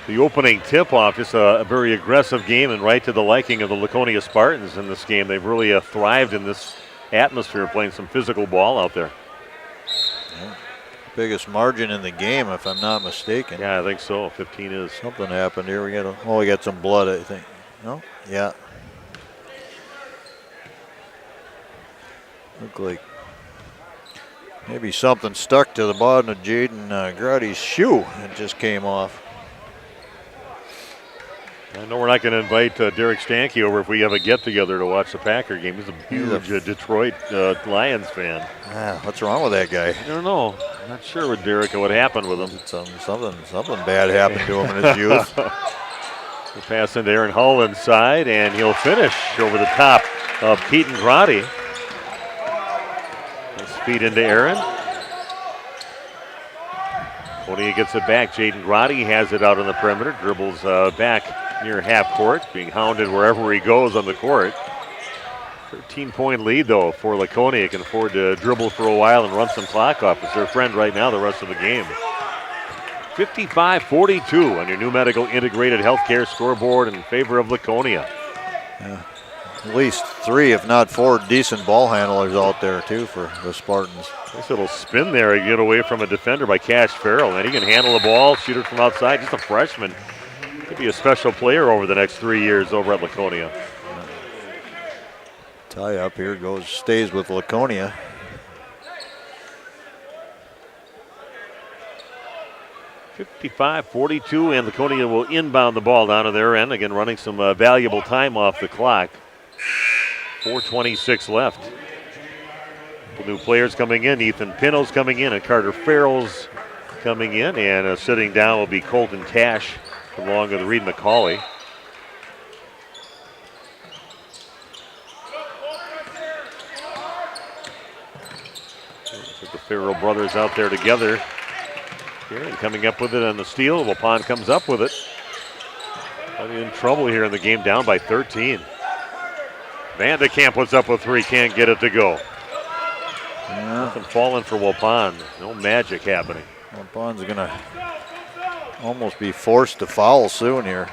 the opening tip-off, just a very aggressive game and right to the liking of the Laconia Spartans in this game. They've really thrived in this atmosphere, playing some physical ball out there. Yeah. Biggest margin in the game, if I'm not mistaken. Yeah, I think so. 15 is. Something happened here. We got some blood, I think. No? Yeah. Look like maybe something stuck to the bottom of Jaden Grady's shoe and just came off. I know we're not going to invite Derek Stanke over if we have a get-together to watch the Packer game. He's a huge Detroit Lions fan. What's wrong with that guy? I don't know. I'm not sure with Derek what happened with him. Something bad happened to him in his youth. We'll pass into Aaron Hull inside, and he'll finish over the top of Keaton Grotti. Feed into Aaron. Laconia gets it back. Jaden Grotti has it out on the perimeter. Dribbles back near half court, being hounded wherever he goes on the court. 13-point lead, though, for Laconia. Can afford to dribble for a while and run some clock off. It's their friend right now the rest of the game. 55-42 on your New Medical Integrated Healthcare scoreboard in favor of Laconia. Yeah. At least 3, if not 4, decent ball handlers out there, too, for the Spartans. Nice little spin there. You get away from a defender by Cash Farrell. And he can handle the ball, shoot it from outside. Just a freshman. Could be a special player over the next 3 years over at Laconia. Tie up here stays with Laconia. .55-42, and Laconia will inbound the ball down to their end. Again, running some valuable time off the clock. 4:26 left. Couple new players coming in. Ethan Pino's coming in, and Carter Farrell's coming in. And sitting down will be Colton Cash, along with Reed McCauley. The Farrell brothers out there together. Here and coming up with it on the steal. Waupun comes up with it. But in trouble here in the game, down by 13. Vandekamp puts up with 3, can't get it to go. Yeah. Nothing falling for Waupun. No magic happening. Waupun's going to almost be forced to foul soon here.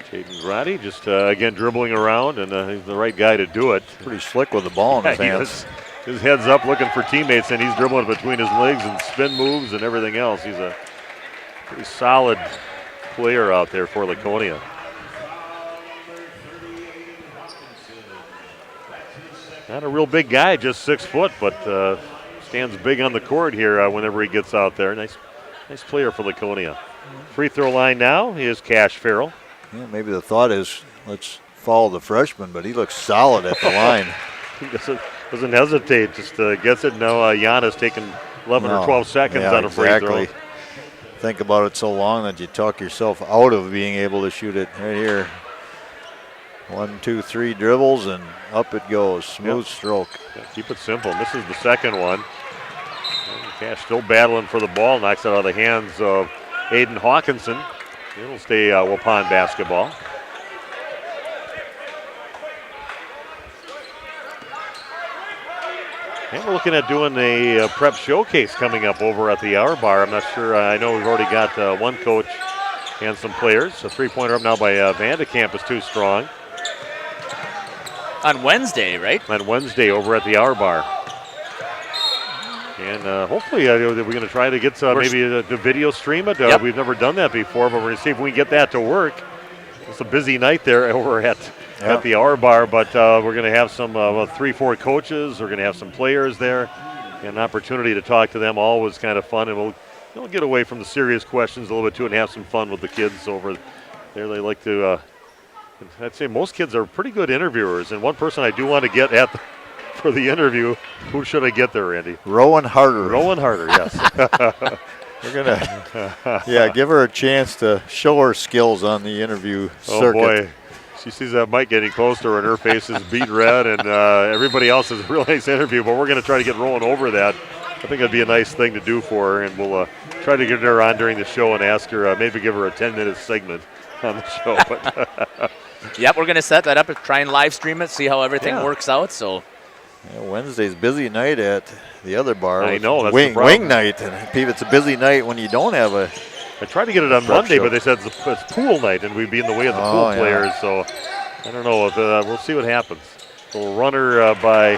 Jaden Grotti just again dribbling around, and he's the right guy to do it. Pretty slick with the ball in his hands. His head's up looking for teammates, and he's dribbling between his legs and spin moves and everything else. He's a pretty solid player out there for Laconia. Not a real big guy, just 6 foot, but stands big on the court here whenever he gets out there. Nice player for Laconia. Free throw line now is Cash Farrell. Yeah, maybe the thought is let's follow the freshman, but he looks solid at the line. He doesn't hesitate, just gets it. Now Giannis taking 11 or 12 seconds on a free throw. Think about it so long that you talk yourself out of being able to shoot it right here. 1, 2, 3 dribbles, and up it goes. Smooth stroke. Yeah, keep it simple. This is the second one. Cash still battling for the ball. Knocks it out of the hands of Aiden Hawkinson. It'll stay Waupun basketball. And we're looking at doing a prep showcase coming up over at the Hour Bar. I'm not sure. I know we've already got one coach and some players. A three-pointer up now by Vandekamp is too strong. On Wednesday, right? On Wednesday over at the Hour Bar. And hopefully we're going to try to get maybe the video stream it. We've never done that before, but we're going to see if we can get that to work. It's a busy night there over at the Hour Bar, but we're going to have some 3-4 coaches. We're going to have some players there. And an opportunity to talk to them. Always kind of fun, and we'll get away from the serious questions a little bit too and have some fun with the kids over there. They like to, I'd say most kids are pretty good interviewers. And one person I do want to get at for the interview, who should I get there, Randy? Rowan Harder. Rowan Harder, yes. We're going to, give her a chance to show her skills on the interview circuit. Oh, boy. She sees that mic getting close to her, and her face is beat red, and everybody else is a real nice interview, but we're going to try to get Rowan over that. I think that'd be a nice thing to do for her, and we'll try to get her on during the show and ask her, maybe give her a 10-minute segment on the show. But yep, we're going to set that up and try and live stream it, see how everything works out. So. Yeah, Wednesday's busy night at the other bar. I know, that's wing, the problem. wing night. And it's a busy night when you don't have a. I tried to get it on Monday, but they said it's pool night, and we'd be in the way of the pool players. So I don't know. We'll see what happens. So runner by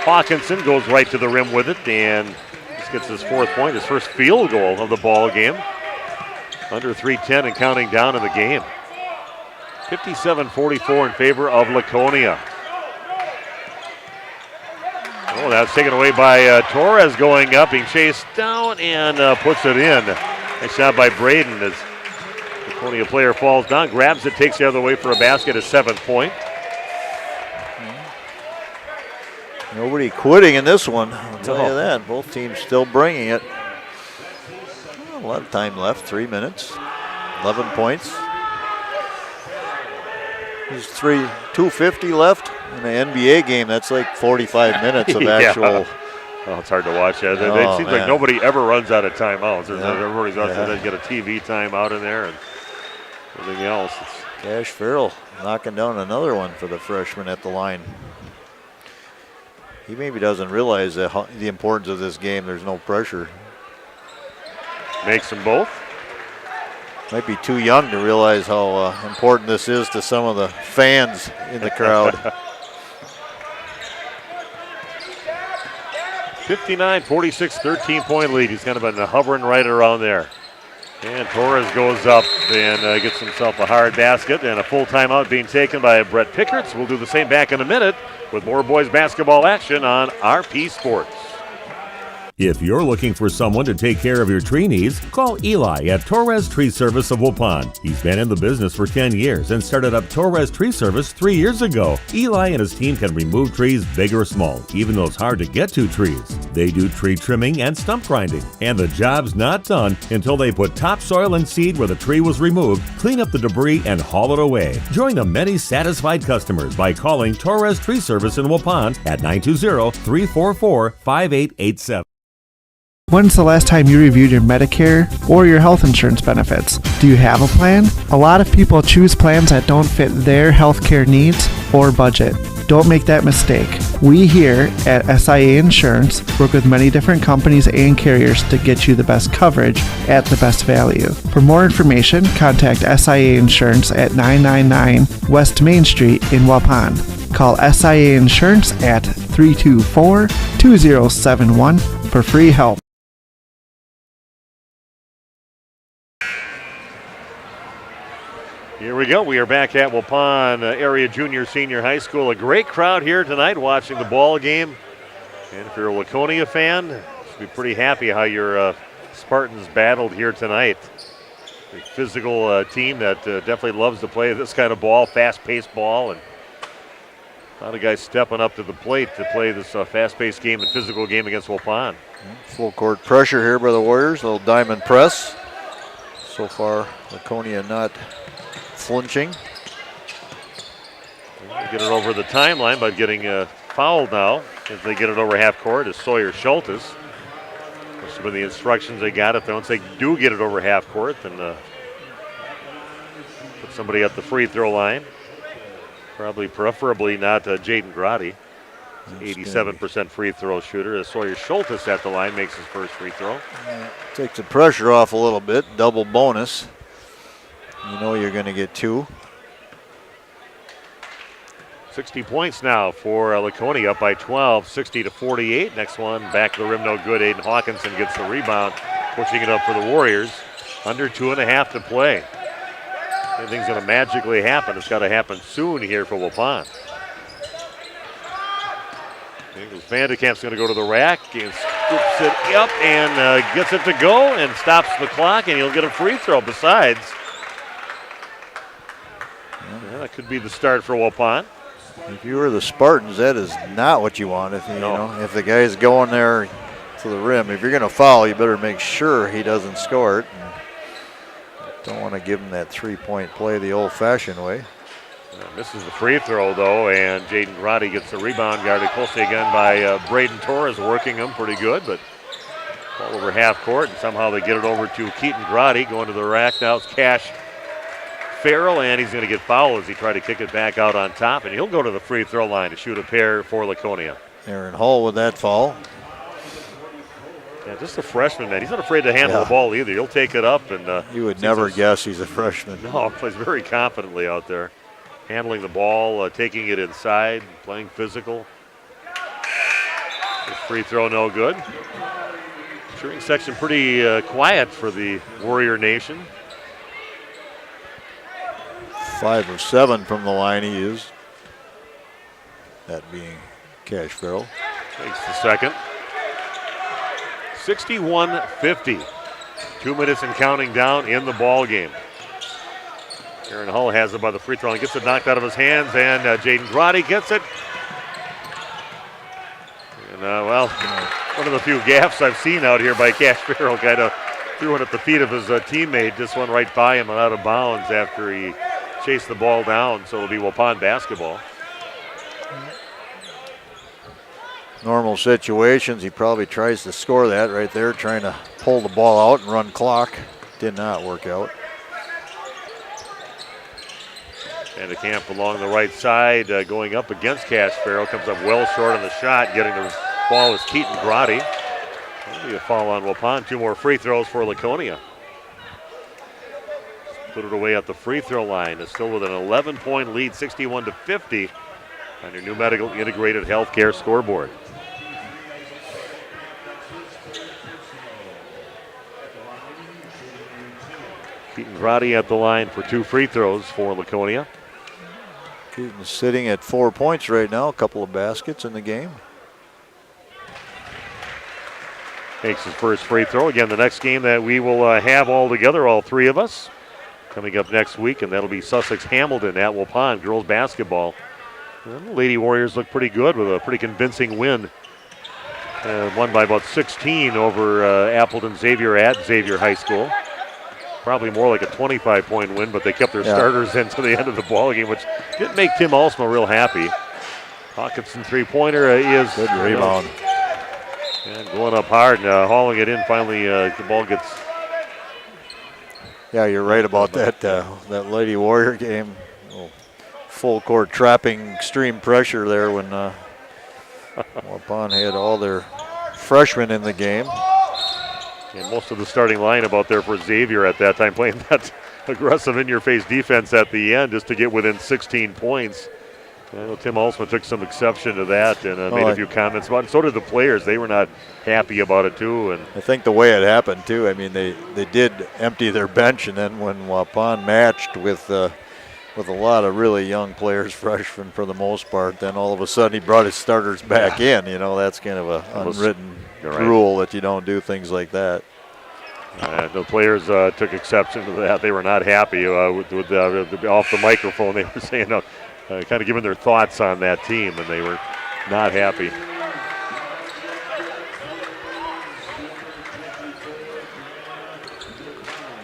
Hawkinson goes right to the rim with it, and just gets his 4th point, his first field goal of the ball game. Under 3:10 and counting down in the game. 57-44 in favor of Laconia. Oh, that's taken away by Torres going up, being chased down, and puts it in. Nice shot by Braden as the Laconia player falls down, grabs it, takes the other way for a basket, his 7th point. Nobody quitting in this one, I'll tell you that. Both teams still bringing it. A lot of time left, 3 minutes, 11 points. There's 2:50 left in the NBA game. That's like 45 minutes of actual Oh, it's hard to watch. It seems like nobody ever runs out of timeouts. Everybody's out there. They get a TV timeout in there and everything else. Cash Farrell knocking down another one for the freshman at the line. He maybe doesn't realize the importance of this game. There's no pressure. Makes them both. Might be too young to realize how important this is to some of the fans in the crowd. 59-46, 13-point lead. He's kind of been hovering right around there. And Torres goes up and gets himself a hard basket, and a full timeout being taken by Brett Pickerts. We'll do the same back in a minute with more boys basketball action on RP Sports. If you're looking for someone to take care of your tree needs, call Eli at Torres Tree Service of Waupun. He's been in the business for 10 years and started up Torres Tree Service 3 years ago. Eli and his team can remove trees big or small, even those hard to get to trees. They do tree trimming and stump grinding, and the job's not done until they put topsoil and seed where the tree was removed, clean up the debris, and haul it away. Join the many satisfied customers by calling Torres Tree Service in Waupun at 920-344-5887. When's the last time you reviewed your Medicare or your health insurance benefits? Do you have a plan? A lot of people choose plans that don't fit their healthcare needs or budget. Don't make that mistake. We here at SIA Insurance work with many different companies and carriers to get you the best coverage at the best value. For more information, contact SIA Insurance at 999 West Main Street in Waupun. Call SIA Insurance at 324-2071 for free help. Here we go. We are back at Waupun Area Junior Senior High School. A great crowd here tonight watching the ball game. And if you're a Laconia fan, you should be pretty happy how your Spartans battled here tonight. A physical team that definitely loves to play this kind of ball, fast-paced ball. And a lot of guys stepping up to the plate to play this fast-paced game and physical game against Waupun. Full court pressure here by the Warriors. A little diamond press. So far, Laconia not flinching. Get it over the timeline by getting fouled now as they get it over half court is Sawyer Schultes. Must have been the instructions they got. If once they do get it over half court, then put somebody at the free throw line. Preferably not Jaden Grotti. 87% free throw shooter as Sawyer Schultes at the line makes his first free throw. Takes the pressure off a little bit. Double bonus. You know you're going to get two. 60 points now for Laconia, up by 12, 60-48. Next one, back to the rim, no good. Aiden Hawkinson gets the rebound, pushing it up for the Warriors. Under 2.5 to play. Anything's going to magically happen. It's got to happen soon here for Waupun. Vandekamp's going to go to the rack and scoops it up and gets it to go and stops the clock, and he'll get a free throw besides. Yeah, that could be the start for Waupun. If you were the Spartans, that is not what you want. If if the guy's going there to the rim, if you're going to foul, you better make sure he doesn't score it. Don't want to give him that three-point play the old-fashioned way. Misses the free throw, though, and Jaden Grotti gets the rebound, guarded closely again by Braden Torres, working him pretty good, but ball over half court, and somehow they get it over to Keaton Grotti, going to the rack. Now it's Cash Farrell, and he's going to get fouled as he tried to kick it back out on top, and he'll go to the free throw line to shoot a pair for Laconia. Aaron Hall with that foul. Yeah, just a freshman, man. He's not afraid to handle the ball either. He'll take it up. And you would never guess he's a freshman. No, plays very confidently out there. Handling the ball, taking it inside, playing physical. This free throw no good. Cheering section pretty quiet for the Warrior Nation. 5 of 7 from the line he is. That being Cash Farrell. Takes the second. 61-50. 2 minutes and counting down in the ball game. Aaron Hull has it by the free throw and gets it knocked out of his hands, and Jaden Grotti gets it. And one of the few gaffes I've seen out here by Cash Farrell, kind of threw it at the feet of his teammate, just went right by him and out of bounds after he chased the ball down, so it'll be Waupun basketball. normal situations, he probably tries to score that right there, trying to pull the ball out and run clock. Did not work out. And the camp along the right side going up against Cash Farrell. Comes up well short on the shot. Getting the ball is Keaton Grotti. That'll be a foul on Waupun. 2 more free throws for Laconia. Put it away at the free throw line. It's still with an 11-point lead, 61-50 on your new medical integrated healthcare scoreboard. Keaton Grotti at the line for 2 free throws for Laconia. Keaton's sitting at 4 points right now, a couple of baskets in the game. Makes his first free throw. Again, the next game that we will have all together, all 3 of us, coming up next week, and that'll be Sussex Hamilton at Waupun, girls basketball. And the Lady Warriors look pretty good with a pretty convincing win. Won by about 16 over Appleton Xavier at Xavier High School. Probably more like a 25-point win, but they kept their starters into the end of the ball game, which didn't make Tim Alsma real happy. Hawkinson three-pointer is good rebound. And going up hard and hauling it in. Finally, the ball gets. Yeah, you're right about that. That Lady Warrior game, full court trapping, extreme pressure there when Waupun had all their freshmen in the game. And most of the starting lineup out there for Xavier at that time playing that aggressive in-your-face defense at the end just to get within 16 points. I know Tim Alsma took some exception to that and made a few comments about it. So did the players. They were not happy about it too. And I think the way it happened too, I mean, they did empty their bench, and then when Waupun matched with a lot of really young players, freshmen for the most part, then all of a sudden he brought his starters back in. You know, that's kind of an unwritten rule that you don't do things like that. The players took exception to that. They were not happy with off the microphone. They were saying, kind of giving their thoughts on that team, and they were not happy.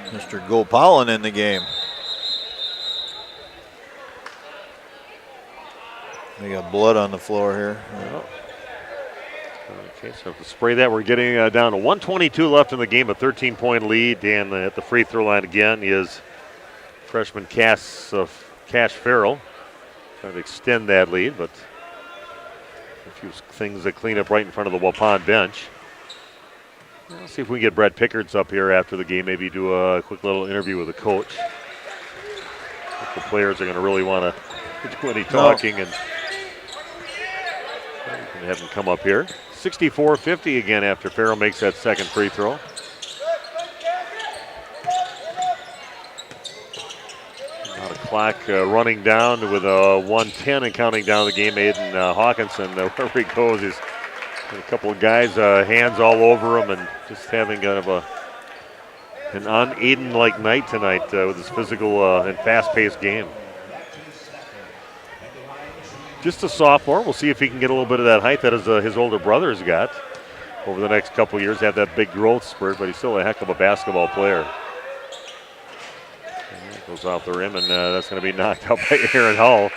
Mr. Gopalin in the game. They got blood on the floor here. Okay, so to spray that, we're getting down to 1:22 left in the game, a 13-point lead. And at the free throw line again is freshman Cash Farrell. Trying to extend that lead, but a few things to clean up right in front of the Waupun bench. Let's see if we can get Brett Pickards up here after the game, maybe do a quick little interview with the coach. If the players are going to really want to do any talking, and have him come up here. 64-50 again after Farrell makes that second free throw. Now the clock running down with 1:10 and counting down the game. Aiden Hawkinson, wherever he goes, he's a couple of guys, hands all over him, and just having kind of an un-Aiden-like night tonight with his physical and fast-paced game. Just a sophomore. We'll see if he can get a little bit of that height that his older brother's got over the next couple of years, have that big growth spurt, but he's still a heck of a basketball player. Goes off the rim, and that's going to be knocked out by Aaron Hull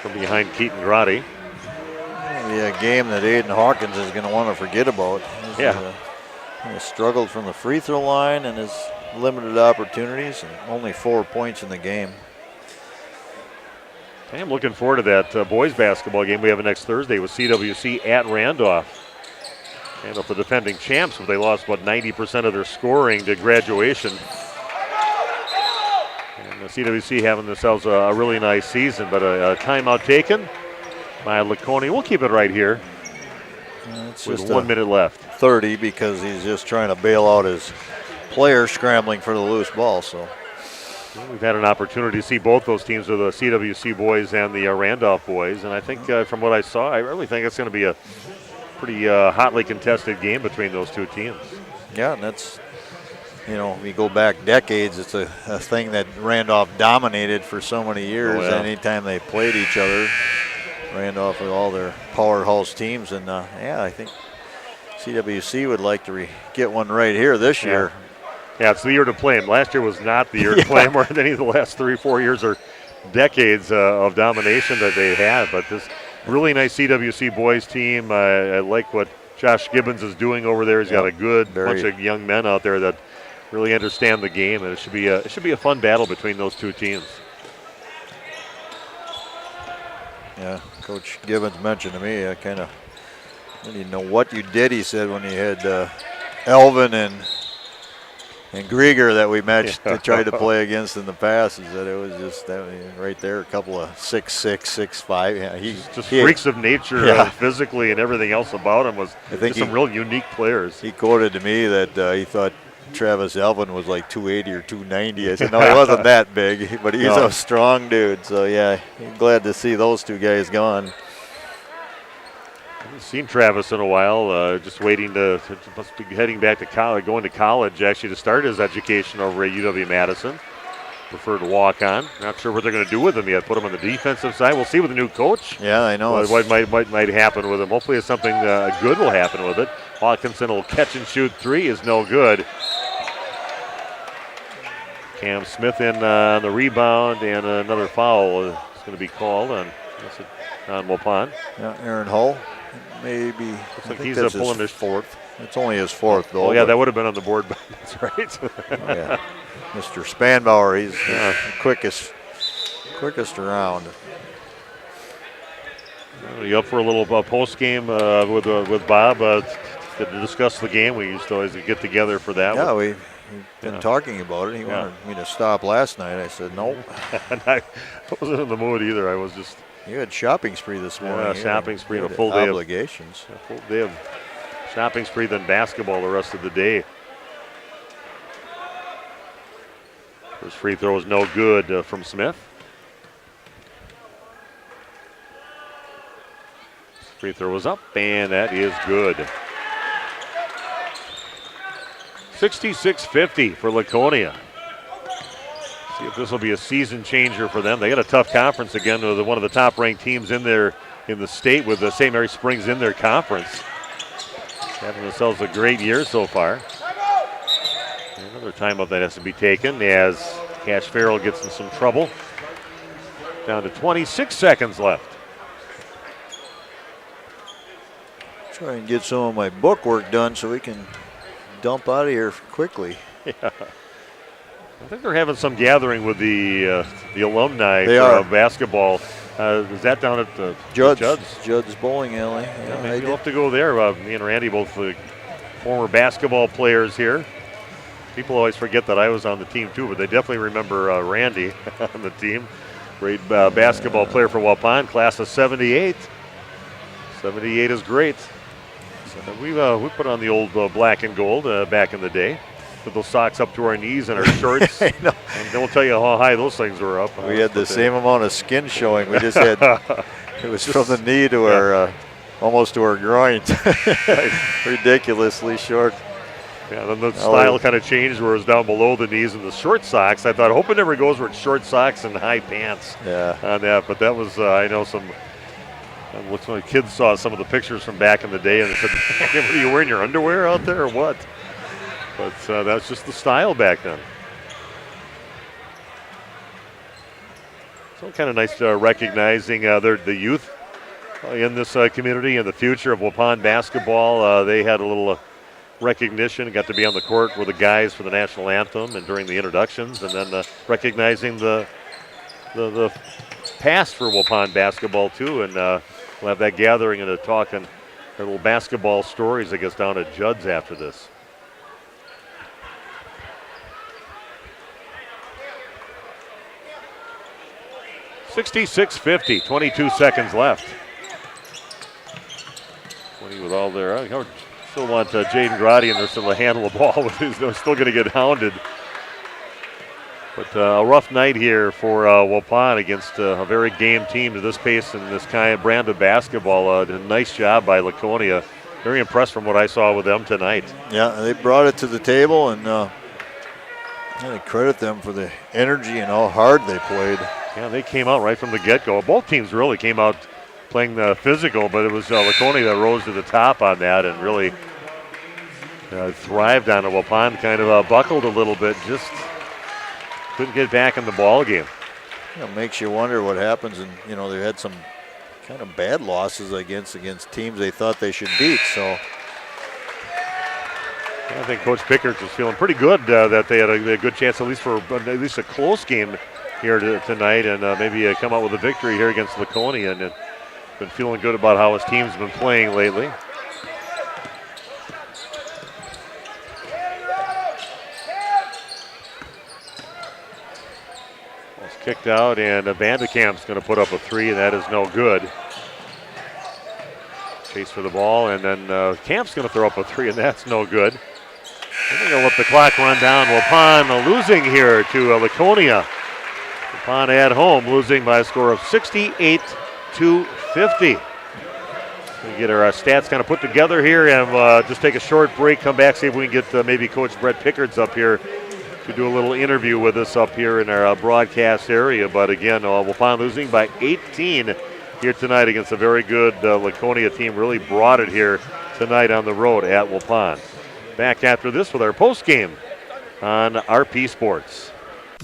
from behind Keaton Grotti. Yeah, a game that Aiden Hawkins is going to want to forget about. He struggled from the free throw line and his limited opportunities, and only 4 points in the game. I'm looking forward to that boys basketball game we have next Thursday with CWC at Randolph. Randolph, the defending champs, but they lost about 90% of their scoring to graduation. And the CWC having themselves a really nice season, but a timeout taken by Laconia. We'll keep it right here. It's with just 1 minute left. 30 because he's just trying to bail out his player scrambling for the loose ball. So. We've had an opportunity to see both those teams, with the CWC boys and the Randolph boys, and I think from what I saw, I really think it's going to be a pretty hotly contested game between those two teams. Yeah, and that's, we go back decades, it's a thing that Randolph dominated for so many years. Anytime they played each other, Randolph with all their powerhouse teams, and I think CWC would like to get one right here this year. Yeah, it's the year to play him. Last year was not the year to play him, or any of the last 3 or 4 years or decades of domination that they had. But Really nice CWC boys team. I like what Josh Gibbons is doing over there. He's got a good bunch of young men out there that really understand the game, and it should be a fun battle between those two teams. Yeah, Coach Gibbons mentioned to me, I didn't know what you did, he said, when you had Elvin and Grieger that we matched to try to play against in the past. He said it was just right there, a couple of 6'6", 6'5". Yeah, he freaks of nature, physically, and everything else about him was some real unique players. He quoted to me that he thought Travis Elvin was like 280 or 290. I said, no, he wasn't that big, but he's a strong dude. So, yeah, glad to see those two guys gone. I haven't seen Travis in a while, just waiting must be heading back to college, going to college actually to start his education over at UW-Madison. Prefer to walk on. Not sure what they're going to do with him yet. Put him on the defensive side. We'll see with the new coach. Yeah, I know. What might happen with him. Hopefully something good will happen with it. Hawkinson will catch and shoot three, is no good. Cam Smith in on the rebound, and another foul is going to be called on Waupun. Yeah, Aaron Hull. Maybe. Looks like he's pulling his fourth. It's only his fourth, though. Oh, yeah, that would have been on the board, but that's right. Oh, yeah. Mr. Spanbauer, he's the quickest around. You up for a little post game with Bob to discuss the game? We used to always get together for that. Yeah, we've been talking about it. He wanted me to stop last night. I said nope. I wasn't in the mood either. I was just. You had shopping spree this morning. Yeah, shopping spree and a full day obligations. A full day of shopping spree, then basketball the rest of the day. First free throw is no good from Smith. Free throw was up, and that is good. 66-50 for Laconia. See if this will be a season changer for them. They got a tough conference again with one of the top-ranked teams in the state with the St. Mary Springs in their conference. Having themselves a great year so far. Another timeout that has to be taken as Cash Farrell gets in some trouble. Down to 26 seconds left. Try and get some of my book work done so we can dump out of here quickly. Yeah. I think they're having some gathering with the alumni for basketball. Is that down at the Judd's Bowling Alley? Yeah, maybe you'll have to go there. Me and Randy, both former basketball players here. People always forget that I was on the team too, but they definitely remember Randy on the team. Great basketball player for Waupun, class of 78. 78 is great. So we put on the old black and gold back in the day. With those socks up to our knees and our shorts. And then we'll tell you how high those things were up. We had the same amount of skin showing. We just had, it was from the knee to our, almost to our groins. Ridiculously short. Yeah, then the style kind of changed where it was down below the knees and the short socks. I thought, I hope it never goes where it's short socks and high pants. Yeah. On that, but that was, I know some, looks like kids saw some of the pictures from back in the day and they said, what are you wearing, your underwear out there or what? But that's just the style back then. So kind of nice recognizing the youth in this community and the future of Waupun basketball. They had a little recognition, got to be on the court with the guys for the national anthem and during the introductions, and then recognizing the past for Waupun basketball too. And we'll have that gathering and a talk and their little basketball stories, I guess, down at Judd's after this. $66-50, 22 seconds left. 20 with all their. I still want Jaden Grotti in there still to handle the ball. They're still going to get hounded. But a rough night here for Waupun against a very game team to this pace and this kind of brand of basketball. A nice job by Laconia. Very impressed from what I saw with them tonight. Yeah, they brought it to the table, and I credit them for the energy and how hard they played. Yeah, they came out right from the get-go. Both teams really came out playing the physical, but it was Laconia that rose to the top on that and really thrived on it. Waupun kind of buckled a little bit, just couldn't get back in the ball game. It makes you wonder what happens, and they had some kind of bad losses against teams they thought they should beat. So I think Coach Pickard was feeling pretty good that they had a good chance, at least a close game here tonight, and maybe come out with a victory here against Laconia, and been feeling good about how his team's been playing lately. It's kicked out, and Vandekamp's going to put up a 3, and that is no good. Chase for the ball, and then Camp's going to throw up a 3, and that's no good. They're going to let the clock run down. Waupun losing here to Laconia. Waupun at home, losing by a score of 68-50. We get our stats kind of put together here, and just take a short break, come back, see if we can get maybe Coach Brett Pickards up here to do a little interview with us up here in our broadcast area. But again, Waupun losing by 18 here tonight against a very good Laconia team. Really brought it here tonight on the road at Waupun. Back after this with our post game on RP Sports.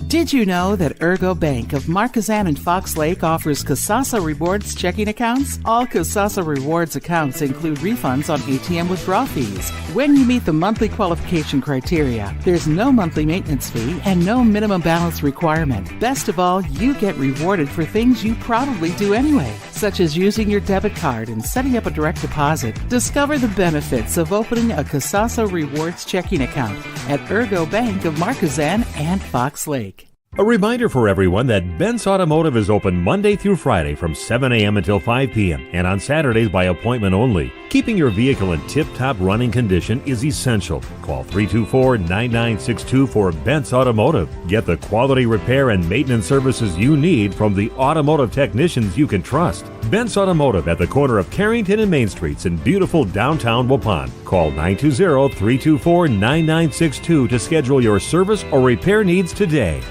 Did you know that Ergo Bank of Marquezan and Fox Lake offers Casasa Rewards checking accounts? All Casasa Rewards accounts include refunds on ATM withdrawal fees. When you meet the monthly qualification criteria, there's no monthly maintenance fee and no minimum balance requirement. Best of all, you get rewarded for things you probably do anyway, such as using your debit card and setting up a direct deposit. Discover the benefits of opening a Casasa Rewards checking account at Ergo Bank of Marquezan and Fox Lake. A reminder for everyone that Ben's Automotive is open Monday through Friday from 7 a.m. until 5 p.m. and on Saturdays by appointment only. Keeping your vehicle in tip-top running condition is essential. Call 324-9962 for Ben's Automotive. Get the quality repair and maintenance services you need from the automotive technicians you can trust. Ben's Automotive at the corner of Carrington and Main Streets in beautiful downtown Waupun. Call 920-324-9962 to schedule your service or repair needs today.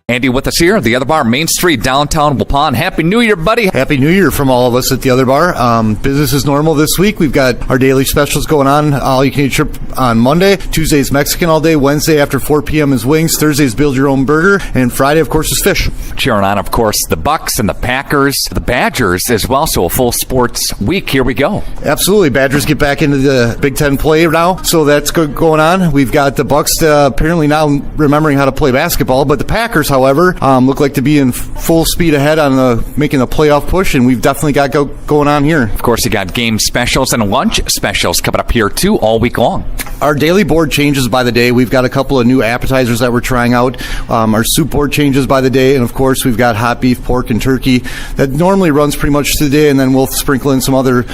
Andy with us here at the Other Bar, Main Street, downtown Waupun. Happy New Year, buddy. Happy New Year from all of us at the Other Bar. Business is normal this week. We've got our daily specials going on. All you can eat trip on Monday. Tuesday's Mexican all day. Wednesday after 4 p.m. is wings. Thursday's build your own burger. And Friday, of course, is fish. Cheering on, of course, the Bucks and the Packers, the Badgers as well. So a full sports week. Here we go. Absolutely. Badgers get back into the Big Ten play now. So that's good going on. We've got the Bucks apparently now remembering how to play basketball. But the Packers, however, look like to be in full speed ahead on making a playoff push, and we've definitely got going on here. Of course, you got game specials and lunch specials coming up here, too, all week long. Our daily board changes by the day. We've got a couple of new appetizers that we're trying out. Our soup board changes by the day, and, of course, we've got hot beef, pork, and turkey. That normally runs pretty much through the day, and then we'll sprinkle in some other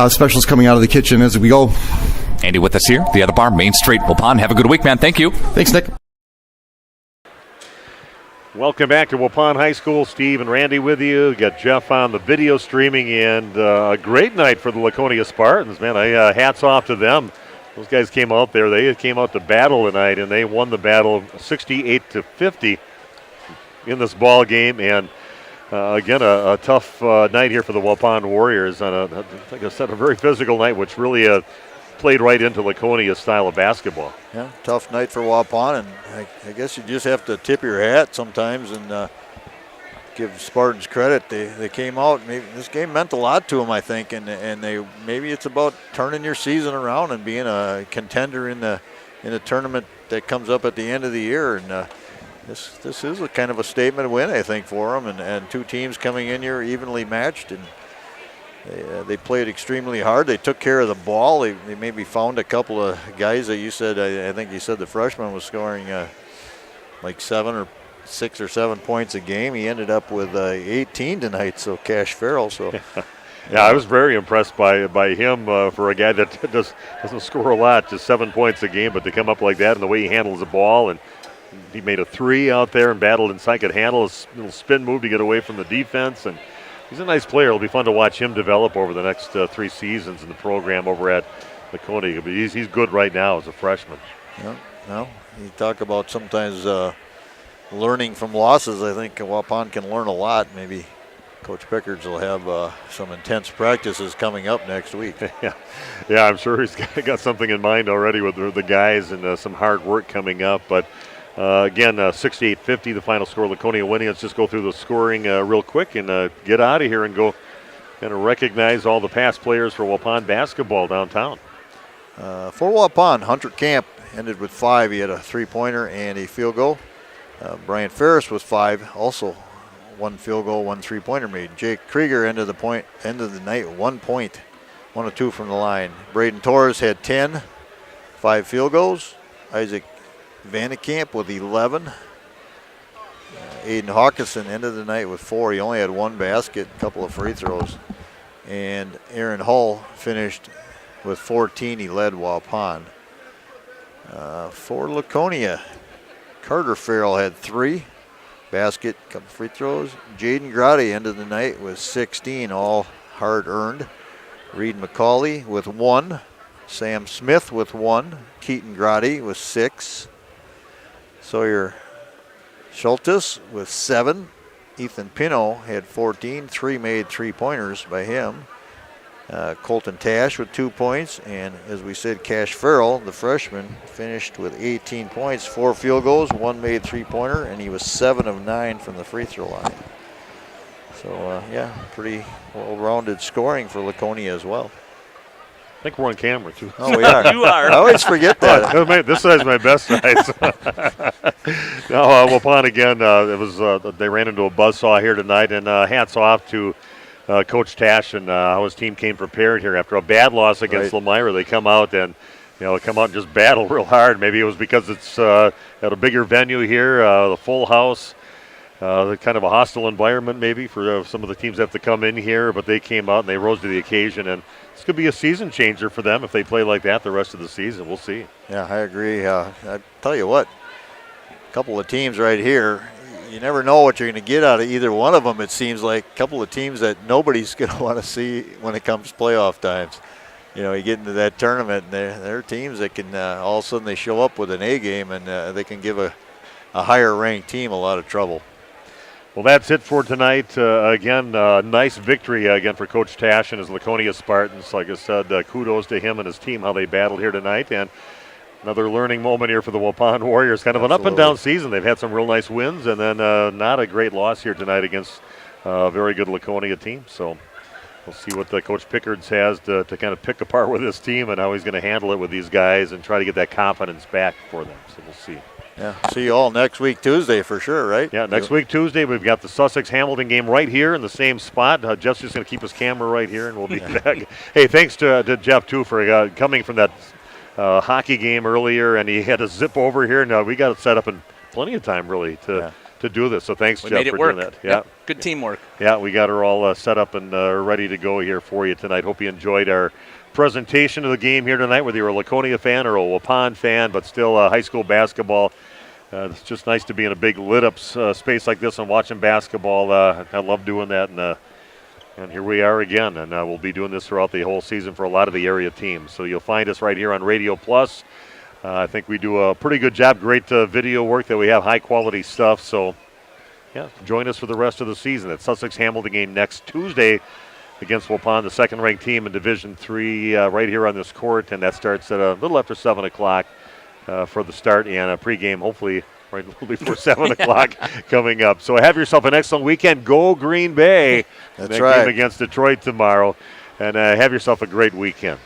specials coming out of the kitchen as we go. Andy with us here, the Other Bar, Main Street, Waupun. Have a good week, man. Thank you. Thanks, Nick. Welcome back to Waupun High School. Steve and Randy with you. We got Jeff on the video streaming, and a great night for the Laconia Spartans. Man, hats off to them. Those guys came out there. They came out to battle tonight, and they won the battle 68-50 in this ball game. And again, a tough night here for the Waupun Warriors on like I said, a very physical night, which really played right into Laconia's style of basketball. Yeah, tough night for Waupun, and I guess you just have to tip your hat sometimes and give Spartans credit. They came out. Maybe this game meant a lot to them, I think, and they maybe it's about turning your season around and being a contender in the tournament that comes up at the end of the year. And this is a kind of a statement win, I think, for them. And two teams coming in here evenly matched, and they played extremely hard. They took care of the ball. They maybe found a couple of guys that you said, I think you said the freshman was scoring like 6 or 7 points a game. He ended up with 18 tonight, so Cash Farrell. So yeah, I was very impressed by him for a guy that doesn't score a lot, just 7 points a game, but to come up like that and the way he handles the ball, and he made a 3 out there and battled inside, could handle a little spin move to get away from the defense, and he's a nice player. It'll be fun to watch him develop over the next 3 seasons in the program over at Laconia. But he's good right now as a freshman. Yeah, well, you talk about sometimes learning from losses. I think Waupun can learn a lot. Maybe Coach Pickards will have some intense practices coming up next week. Yeah, I'm sure he's got something in mind already with the guys and some hard work coming up. But again, 68-50, the final score. Laconia winning. Let's just go through the scoring real quick and get out of here and go Going to recognize all the past players for Waupun basketball downtown. For Waupun, Hunter Camp ended with 5. He had a 3-pointer and a field goal. Brian Ferris was 5, also 1 field goal, 1 3-pointer made. Jake Krieger ended the night with 1 point, 1 of 2 from the line. Braden Torres had 10, 5 field goals. Isaac Vandekamp with 11. Aiden Hawkinson ended the night with 4. He only had 1 basket, a couple of free throws. And Aaron Hull finished with 14. He led Waupun. For Laconia, Carter Farrell had 3. Basket, couple free throws. Jaden Grotti ended the night with 16, all hard earned. Reed McCauley with 1. Sam Smith with 1. Keaton Grotti with 6. Sawyer Schultes with 7. Ethan Pino had 14. 3 made 3-pointers by him. Colton Tash with 2 points. And as we said, Cash Farrell, the freshman, finished with 18 points, 4 field goals, 1 made 3-pointer, and he was 7 of 9 from the free throw line. So, yeah, pretty well-rounded scoring for Laconia as well. I think we're on camera, too. Oh, we are. You are. I always forget that. This side's my best side. Now, Waupun again, they ran into a buzzsaw here tonight, and hats off to Coach Tash and how his team came prepared here after a bad loss against Elmira. They come out and just battle real hard. Maybe it was because it's at a bigger venue here, the full house, the kind of a hostile environment maybe for some of the teams that have to come in here. But they came out and they rose to the occasion, and this could be a season changer for them if they play like that the rest of the season. We'll see. Yeah, I agree. I tell you what, a couple of teams right here, you never know what you're going to get out of either one of them. It seems like a couple of teams that nobody's going to want to see when it comes playoff times. You know, you get into that tournament, and they're teams that can all of a sudden they show up with an A game, and they can give a higher-ranked team a lot of trouble. Well, that's it for tonight. Again, nice victory again for Coach Tash and his Laconia Spartans. Like I said, kudos to him and his team, how they battled here tonight. And another learning moment here for the Waupun Warriors. Kind of an up-and-down season. They've had some real nice wins, and then not a great loss here tonight against a very good Laconia team. So we'll see what Coach Pickards has to kind of pick apart with his team and how he's going to handle it with these guys and try to get that confidence back for them. So we'll see. Yeah, see you all next week Tuesday for sure, right? Yeah, next week Tuesday we've got the Sussex-Hamilton game right here in the same spot. Jeff's just going to keep his camera right here, and we'll be back. Hey, thanks to Jeff, too, for coming from that hockey game earlier, and he had to zip over here. Now we got it set up in plenty of time, really, to do this. So thanks, Jeff, for doing that. Yeah, good teamwork. Yeah, we got her all set up and ready to go here for you tonight. Hope you enjoyed our presentation of the game here tonight, whether you're a Laconia fan or a Waupun fan, but still high school basketball. It's just nice to be in a big lit-up space like this and watching basketball. I love doing that, and here we are again, and we'll be doing this throughout the whole season for a lot of the area teams. So you'll find us right here on Radio Plus. I think we do a pretty good job, great video work that we have, high-quality stuff. So, yeah, join us for the rest of the season. That Sussex-Hamilton game next Tuesday against Waupun, the second-ranked team in Division III, right here on this court, and that starts at a little after 7 o'clock. For the start and a pregame, hopefully right a little before 7 o'clock coming up. So have yourself an excellent weekend. Go Green Bay. That's right. Game against Detroit tomorrow. And have yourself a great weekend.